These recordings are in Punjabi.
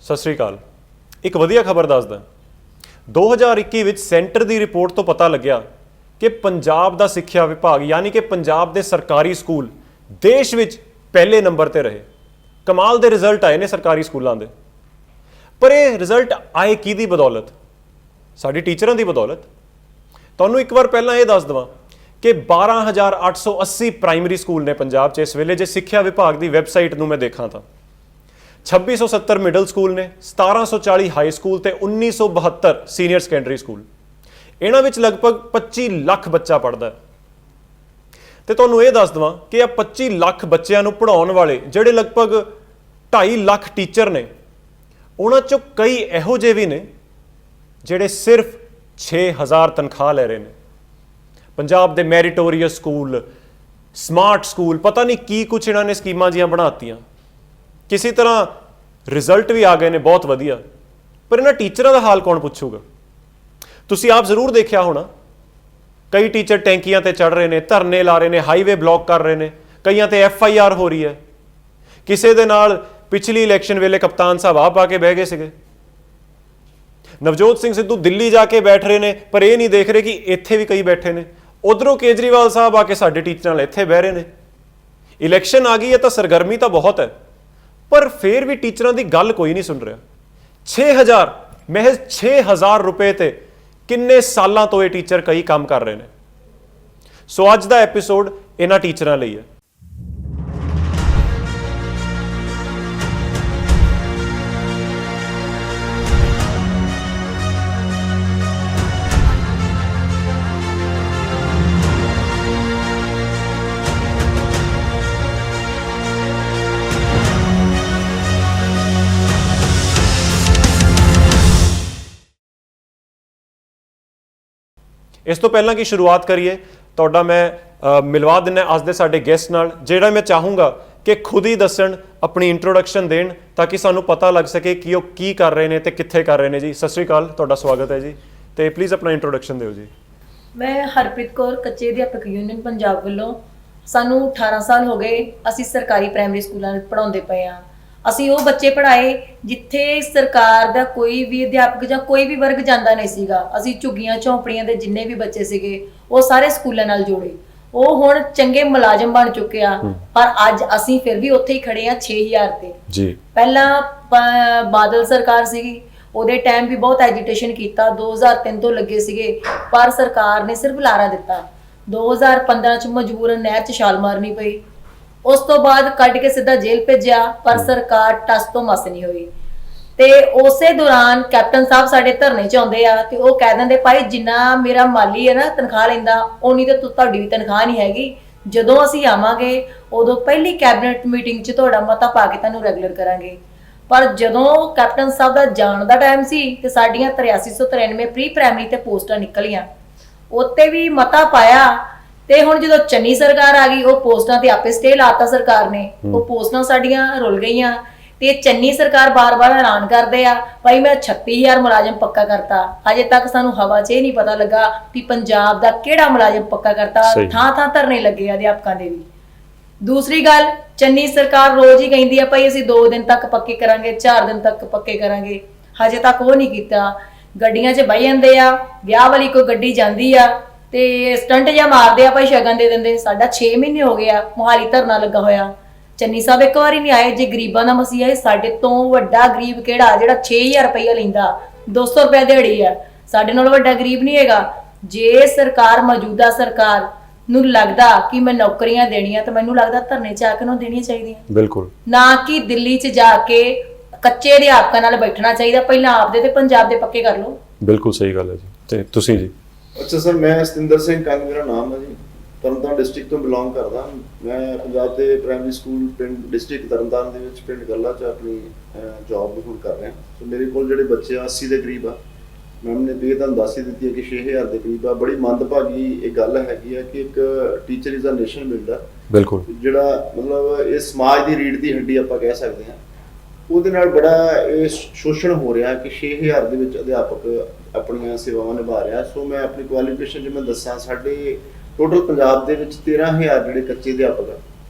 ਸਤਿ ਸ਼੍ਰੀ ਅਕਾਲ। ਇੱਕ ਵਧੀਆ ਖਬਰ ਦੱਸਦਾ। 2021 ਵਿੱਚ ਸੈਂਟਰ ਦੀ ਰਿਪੋਰਟ ਤੋਂ ਪਤਾ ਲੱਗਿਆ ਕਿ ਪੰਜਾਬ ਦਾ ਸਿੱਖਿਆ ਵਿਭਾਗ ਯਾਨੀ ਕਿ ਪੰਜਾਬ ਦੇ ਸਰਕਾਰੀ ਸਕੂਲ ਦੇਸ਼ ਵਿੱਚ ਪਹਿਲੇ ਨੰਬਰ ਤੇ ਰਹੇ। ਕਮਾਲ ਦੇ ਰਿਜ਼ਲਟ ਆਏ ਨੇ ਸਰਕਾਰੀ ਸਕੂਲਾਂ ਦੇ। ਪਰ ਇਹ ਰਿਜ਼ਲਟ ਆਏ ਕਿਹਦੀ ਬਦੌਲਤ? ਸਾਡੀ ਟੀਚਰਾਂ ਦੀ ਬਦੌਲਤ। ਤੁਹਾਨੂੰ ਇੱਕ ਵਾਰ ਪਹਿਲਾਂ ਇਹ ਦੱਸ ਦਵਾਂ ਕਿ 12,880 ਪ੍ਰਾਇਮਰੀ ਸਕੂਲ ਨੇ ਪੰਜਾਬ 'ਚ ਇਸ ਵੇਲੇ। ਜੇ ਸਿੱਖਿਆ ਵਿਭਾਗ ਦੀ ਵੈਬਸਾਈਟ ਨੂੰ ਮੈਂ ਦੇਖਾਂ ਤਾਂ 2670 ਮਿਡਲ ਸਕੂਲ ਨੇ, 1740 ਹਾਈ ਸਕੂਲ ਤੇ 1972 ਸੀਨੀਅਰ ਸੈਕੰਡਰੀ ਸਕੂਲ। ਇਹਨਾਂ ਵਿੱਚ ਲਗਭਗ 25 ਲੱਖ ਬੱਚਾ ਪੜ੍ਹਦਾ ਹੈ। ਤੇ ਤੁਹਾਨੂੰ ਇਹ ਦੱਸ ਦਵਾਂ ਕਿ ਇਹ 25 ਲੱਖ ਬੱਚਿਆਂ ਨੂੰ ਪੜ੍ਹਾਉਣ ਵਾਲੇ ਜਿਹੜੇ ਲਗਭਗ 2.5 ਲੱਖ ਟੀਚਰ ਨੇ, ਉਹਨਾਂ ਚੋਂ ਕਈ ਇਹੋ ਜਿਹੇ ਵੀ ਨੇ ਜਿਹੜੇ ਸਿਰਫ 6000 ਤਨਖਾਹ ਲੈ ਰਹੇ ਨੇ। ਪੰਜਾਬ ਦੇ ਮੈਰੀਟੋਰੀਅਸ ਸਕੂਲ, ਸਮਾਰਟ ਸਕੂਲ, ਪਤਾ ਨਹੀਂ ਕੀ ਕੁਛ ਇਹਨਾਂ ਨੇ ਸਕੀਮਾਂ ਜੀਆਂ ਬਣਾਤੀਆਂ। ਕਿਸੇ ਤਰ੍ਹਾਂ ਰਿਜ਼ਲਟ ਵੀ ਆ ਗਏ ਨੇ ਬਹੁਤ ਵਧੀਆ, ਪਰ ਇਹਨਾਂ ਟੀਚਰਾਂ ਦਾ ਹਾਲ ਕੌਣ ਪੁੱਛੂਗਾ? ਤੁਸੀਂ ਆਪ ਜ਼ਰੂਰ ਦੇਖਿਆ ਹੋਣਾ, ਕਈ ਟੀਚਰ ਟੈਂਕੀਆਂ ਤੇ ਚੜ੍ਹ ਰਹੇ ਨੇ, ਧਰਨੇ ਲਾ ਰਹੇ ਨੇ, ਹਾਈਵੇ ਬਲੌਕ ਕਰ ਰਹੇ ਨੇ, ਕਈਆਂ ਤੇ FIR ਹੋ ਰਹੀ ਹੈ। ਕਿਸੇ ਦੇ ਨਾਲ ਪਿਛਲੀ ਇਲੈਕਸ਼ਨ ਵੇਲੇ ਕਪਤਾਨ ਸਾਹਿਬ ਆਪ ਆ ਕੇ ਬਹਿ ਗਏ ਸੀਗੇ। ਨਵਜੋਤ ਸਿੰਘ ਸਿੱਧੂ ਦਿੱਲੀ ਜਾ ਕੇ ਬੈਠ ਰਹੇ ਨੇ, ਪਰ ਇਹ ਨਹੀਂ ਦੇਖ ਰਹੇ ਕਿ ਇੱਥੇ ਵੀ ਕਈ ਬੈਠੇ ਨੇ। ਉਧਰੋਂ ਕੇਜਰੀਵਾਲ ਸਾਹਿਬ ਆ ਕੇ ਸਾਡੇ ਟੀਚਰਾਂ ਨਾਲ ਇੱਥੇ ਬਹਿ ਰਹੇ ਨੇ। ਇਲੈਕਸ਼ਨ ਆ ਗਈ ਹੈ ਤਾਂ ਸਰਗਰਮੀ ਤਾਂ ਬਹੁਤ ਹੈ, ਪਰ ਫਿਰ ਵੀ ਟੀਚਰਾਂ ਦੀ ਗੱਲ ਕੋਈ ਨਹੀਂ ਸੁਣ ਰਿਹਾ। 6000 ਮਹਿਜ਼ 6000 ਰੁਪਏ ਤੇ ਕਿੰਨੇ ਸਾਲਾਂ ਤੋਂ ਇਹ ਟੀਚਰ ਕਈ ਕੰਮ ਕਰ ਰਹੇ ਨੇ। ਸੋ ਅੱਜ ਦਾ ਐਪੀਸੋਡ ਇਹਨਾਂ ਟੀਚਰਾਂ ਲਈ ਹੈ। ਇਸ ਤੋਂ ਪਹਿਲਾਂ ਕਿ ਸ਼ੁਰੂਆਤ ਕਰੀਏ, ਤੁਹਾਡਾ ਮੈਂ ਮਿਲਵਾ ਦਿੰਦਾ ਅੱਜ ਦੇ ਸਾਡੇ ਗੈਸਟ ਨਾਲ, ਜਿਹੜਾ ਮੈਂ ਚਾਹੂੰਗਾ ਕਿ ਖੁਦ ਹੀ ਦੱਸਣ, ਆਪਣੀ ਇੰਟਰੋਡਕਸ਼ਨ ਦੇਣ, ਤਾਂ ਕਿ ਸਾਨੂੰ ਪਤਾ ਲੱਗ ਸਕੇ ਕਿ ਉਹ ਕੀ ਕਰ ਰਹੇ ਨੇ ਤੇ ਕਿੱਥੇ ਕਰ ਰਹੇ ਨੇ। ਜੀ ਸਤਿ ਸ਼੍ਰੀ ਅਕਾਲ, ਤੁਹਾਡਾ ਸਵਾਗਤ ਹੈ ਜੀ, ਤੇ ਪਲੀਜ਼ ਆਪਣਾ ਇੰਟਰੋਡਕਸ਼ਨ ਦਿਓ ਜੀ। ਮੈਂ ਹਰਪ੍ਰੀਤ ਕੌਰ, ਕੱਚੇ ਅਧਿਆਪਕ ਯੂਨੀਅਨ ਪੰਜਾਬ ਵੱਲੋਂ। ਸਾਨੂੰ 18 ਸਾਲ ਹੋ ਗਏ, ਅਸੀਂ ਸਰਕਾਰੀ ਪ੍ਰਾਇਮਰੀ ਸਕੂਲਾਂ ਵਿੱਚ ਪੜ੍ਹਾਉਂਦੇ ਪਏ ਹਾਂ। ਅਸੀਂ ਉਹ ਬੱਚੇ ਪੜ੍ਹਾਏ ਜਿੱਥੇ ਸਰਕਾਰ ਦਾ ਕੋਈ ਵੀ ਅਧਿਆਪਕ ਜਾਂ ਕੋਈ ਵੀ ਵਰਗ ਜਾਂਦਾ ਨਹੀਂ ਸੀਗਾ। ਅਸੀਂ ਝੁੱਗੀਆਂ ਝੌਂਪੜੀਆਂ ਦੇ ਜਿੰਨੇ ਵੀ ਬੱਚੇ ਸੀਗੇ ਉਹ ਸਾਰੇ ਸਕੂਲਾਂ ਨਾਲ ਜੋੜੇ। ਉਹ ਹੁਣ ਚੰਗੇ ਮੁਲਾਜ਼ਮ ਬਣ ਚੁੱਕੇ ਆ, ਪਰ ਅੱਜ ਅਸੀਂ ਫਿਰ ਵੀ ਉੱਥੇ ਹੀ ਖੜੇ ਆ 6000 ਤੇ ਜੀ। ਪਹਿਲਾਂ ਬਾਦਲ ਸਰਕਾਰ ਸੀਗੀ, ਉਹਦੇ ਟਾਈਮ ਵੀ ਬਹੁਤ ਐਜੀਟੇਸ਼ਨ ਕੀਤਾ, 2003 ਤੋਂ ਲੱਗੇ ਸੀਗੇ, ਪਰ ਸਰਕਾਰ ਨੇ ਸਿਰਫ ਲਾਰਾ ਦਿੱਤਾ। 2015 ਚ ਮਜਬੂਰਨ ਨਹਿਰ ਚ ਛਾਲ ਮਾਰਨੀ ਪਈ। ਉਸ ਤੋਂ ਬਾਅਦ ਕੱਢ ਕੇ ਸਿੱਧਾ ਜੇਲ੍ਹ ਭੇਜਿਆ, ਪਰ ਸਰਕਾਰ ਟਸ ਤੋਂ ਮਸ ਨਹੀਂ ਹੋਈ। ਤੇ ਉਸੇ ਦੌਰਾਨ ਕੈਪਟਨ ਸਾਹਿਬ ਸਾਡੇ ਧਰਨੇ 'ਚ ਆਉਂਦੇ ਆ ਤੇ ਉਹ ਕਹਿ ਦਿੰਦੇ, ਭਾਈ ਜਿੰਨਾ ਮੇਰਾ ਮਾਲੀ ਹੈ ਨਾ ਤਨਖਾਹ ਲੈਂਦਾ, ਉਨੀ ਤਾਂ ਤੁਹਾਡੀ ਵੀ ਤਨਖਾਹ ਨਹੀਂ ਹੈਗੀ। ਜਦੋਂ ਅਸੀਂ ਆਵਾਂਗੇ ਉਦੋਂ ਪਹਿਲੀ ਕੈਬਨਿਟ ਮੀਟਿੰਗ 'ਚ ਤੁਹਾਡਾ ਮਤਾ ਪਾ ਕੇ ਤੁਹਾਨੂੰ ਰੈਗੂਲਰ ਕਰਾਂਗੇ। ਪਰ ਜਦੋਂ ਕੈਪਟਨ ਸਾਹਿਬ ਦਾ ਜਾਣ ਦਾ ਟਾਈਮ ਸੀ ਤੇ ਸਾਡੀਆਂ 8393 ਪ੍ਰੀ ਪ੍ਰਾਇਮਰੀ ਤੇ ਪੋਸਟਾਂ ਨਿਕਲੀਆਂ, ਉੱਤੇ ਵੀ ਮਤਾ ਪਾਇਆ। ਤੇ ਹੁਣ ਜਦੋਂ ਚੰਨੀ ਸਰਕਾਰ ਆ ਗਈ, ਉਹ ਪੋਸਟਾਂ ਤੇ ਆਪੇ ਸਟੇ ਲਾਤਾ ਸਰਕਾਰ ਨੇ, ਉਹ ਪੋਸਟਾਂ ਸਾਡੀਆਂ ਰੁਲ ਗਈਆਂ। ਤੇ ਚੰਨੀ ਸਰਕਾਰ ਬਾਰ-ਬਾਰ ਐਲਾਨ ਕਰਦੇ ਆ, ਭਾਈ ਮੈਂ 36000 ਮੁਲਾਜ਼ਮ ਪੱਕਾ ਕਰਤਾ। ਅਜੇ ਤੱਕ ਸਾਨੂੰ ਹਵਾ 'ਚ ਇਹ ਨਹੀਂ ਪਤਾ ਲੱਗਾ ਕਿ ਪੰਜਾਬ ਦਾ ਕਿਹੜਾ ਮੁਲਾਜ਼ਮ ਪੱਕਾ ਕਰਤਾ। ਥਾਂ-ਥਾਂ ਧਰਨੇ ਲੱਗੇ ਆ ਅਧਿਆਪਕਾਂ ਦੇ ਵੀ। ਦੂਸਰੀ ਗੱਲ, ਚੰਨੀ ਸਰਕਾਰ ਰੋਜ਼ ਹੀ ਕਹਿੰਦੀ ਆ, ਭਾਈ ਅਸੀਂ 2 ਦਿਨ ਤੱਕ ਪੱਕੇ ਕਰਾਂਗੇ, 4 ਦਿਨ ਤੱਕ ਪੱਕੇ ਕਰਾਂਗੇ। ਹਜੇ ਤੱਕ ਉਹ ਨਹੀਂ ਕੀਤਾ। ਗੱਡੀਆਂ 'ਚ ਬਹਿ ਜਾਂਦੇ ਆ, ਵਿਆਹ ਵਾਲੀ ਕੋਈ ਗੱਡੀ ਜਾਂਦੀ ਆ ਤੇ ਸਟੰਟ ਜਾਂ ਮਾਰਦੇ ਆ, ਭਾਈ ਸ਼ਗਨ ਦੇ ਦਿੰਦੇ। ਸਾਡਾ 6 ਮਹੀਨੇ ਹੋ ਗਏ ਆ ਮੋਹਾਲੀ ਧਰਨਾ ਲੱਗਾ ਹੋਇਆ, ਚੰਨੀ ਸਾਹਿਬ ਇੱਕ ਵਾਰੀ ਨਹੀਂ ਆਏ। ਜੇ ਗਰੀਬਾਂ ਦਾ ਮਸੀਹਾ ਹੈ, ਸਾਡੇ ਤੋਂ ਵੱਡਾ ਗਰੀਬ ਕਿਹੜਾ ਜਿਹੜਾ 6000 ਰੁਪਇਆ ਲੈਂਦਾ, 200 ਰੁਪਏ ਦਿਹਾੜੀ ਆ, ਸਾਡੇ ਨਾਲ ਵੱਡਾ ਗਰੀਬ ਨਹੀਂ ਹੈਗਾ। ਜੇ ਸਰਕਾਰ, ਮੌਜੂਦਾ ਸਰਕਾਰ ਨੂੰ ਲੱਗਦਾ ਕਿ ਮੈਂ ਨੌਕਰੀਆਂ ਦੇਣੀਆਂ, ਤਾਂ ਮੈਨੂੰ ਲੱਗਦਾ ਧਰਨੇ 'ਚ ਆ ਕੇ ਨੂੰ ਦੇਣੀਆਂ ਚਾਹੀਦੀਆਂ, ਬਿਲਕੁਲ ਨਾ ਕਿ ਦਿੱਲੀ 'ਚ ਜਾ ਕੇ ਕੱਚੇ ਅਧਿਆਪਕਾਂ ਨਾਲ ਬੈਠਣਾ ਚਾਹੀਦਾ। ਪਹਿਲਾਂ ਆਪਦੇ ਤੇ ਪੰਜਾਬ ਦੇ ਪੱਕੇ ਕਰ ਲਓ। ਬਿਲਕੁਲ ਸਹੀ ਗੱਲ ਹੈ ਜੀ। ਤੇ ਤੁਸੀਂ ਜੀ? ਅੱਛਾ ਸਰ, ਮੈਂ ਸਤਿੰਦਰ ਸਿੰਘ ਕੰਗ ਮੇਰਾ ਨਾਮ ਹੈ ਜੀ, ਤਰਨਤਾਰਨ ਡਿਸਟ੍ਰਿਕਟ ਤੋਂ ਬਿਲੋਂਗ ਕਰਦਾ। ਮੈਂ ਪੰਜਾਬ ਦੇ ਪ੍ਰਾਇਮਰੀ ਸਕੂਲ ਪਿੰਡ ਡਿਸਟ੍ਰਿਕਟ ਤਰਨਤਾਰਨ ਦੇ ਵਿੱਚ ਪਿੰਡ ਗੱਲਾ 'ਚ ਆਪਣੀ ਜੌਬ ਹੁਣ ਕਰ ਰਿਹਾ। ਸੋ ਮੇਰੇ ਕੋਲ ਜਿਹੜੇ ਬੱਚੇ ਆ 80 ਦੇ ਕਰੀਬ ਆ। ਮੈਮ ਨੇ ਵੀ ਤੁਹਾਨੂੰ ਦੱਸ ਹੀ ਦਿੱਤੀ ਹੈ ਕਿ 6000 ਦੇ ਕਰੀਬ ਆ। ਬੜੀ ਮੰਦਭਾਗੀ ਇਹ ਗੱਲ ਹੈਗੀ ਆ ਕਿ ਇੱਕ teacher is a nation builder, ਬਿਲਕੁਲ, ਜਿਹੜਾ ਮਤਲਬ ਇਹ ਸਮਾਜ ਦੀ ਰੀੜ੍ਹ ਦੀ ਹੱਡੀ ਆਪਾਂ ਕਹਿ ਸਕਦੇ ਹਾਂ, ਉਹਦੇ ਨਾਲ ਬੜਾ ਇਹ ਸ਼ੋਸ਼ਣ ਹੋ ਰਿਹਾ ਕਿ 6000 ਦੇ ਵਿੱਚ ਅਧਿਆਪਕ ਆਪਣੀਆਂ ਸੇਵਾਵਾਂ ਨਿਭਾ ਰਿਹਾ। ਸੋ ਮੈਂ ਆਪਣੀ ਕੁਆਲੀਫਿਕੇਸ਼ਨ ਜੇ ਮੈਂ ਦੱਸਾਂ, ਸਾਡੇ ਟੋਟਲ ਪੰਜਾਬ ਦੇ ਵਿੱਚ 13000 ਜਿਹੜੇ ਕੱਚੇ ਅਧਿਆਪਕ ਆ,